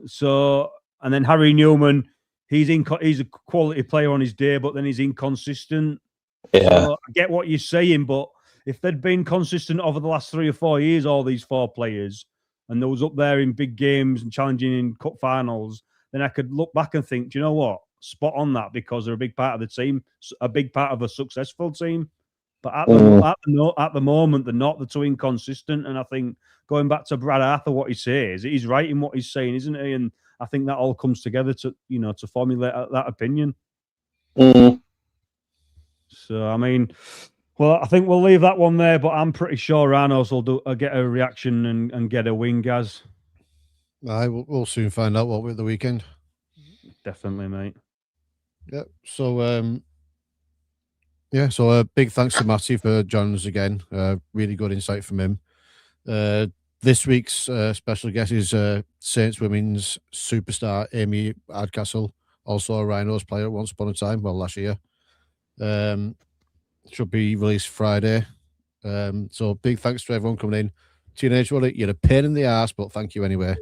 So, and then Harry Newman, he's a quality player on his day, but then he's inconsistent. Yeah. So I get what you're saying, but if they'd been consistent over the last 3 or 4 years, all these 4 players, and they was up there in big games and challenging in cup finals, then I could look back and think, do you know what? Spot on that, because they're a big part of the team, a big part of a successful team. But at the moment, they're not. They're too inconsistent. And I think going back to Brad Arthur, what he says, he's right in what he's saying, isn't he? And I think that all comes together to formulate that opinion. So I mean, well, I think we'll leave that one there. But I'm pretty sure Rhinos will get a reaction and get a win, Gaz. We'll soon find out what we're at the weekend. Definitely, mate. Yeah. So so a big thanks to Matty for joining us again. Really good insight from him. This week's special guest is Saints women's superstar Amy Hardcastle, also a Rhinos player once upon a time, last year. Should be released Friday. So big thanks to everyone coming in. Teenage Willie, you're a pain in the ass, but thank you anyway.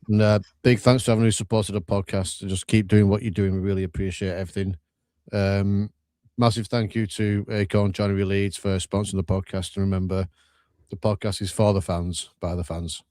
And big thanks to everyone who supported the podcast. Just keep doing what you're doing. We really appreciate everything. Massive thank you to Acorn Johnny Leeds for sponsoring the podcast. And remember, the podcast is for the fans, by the fans.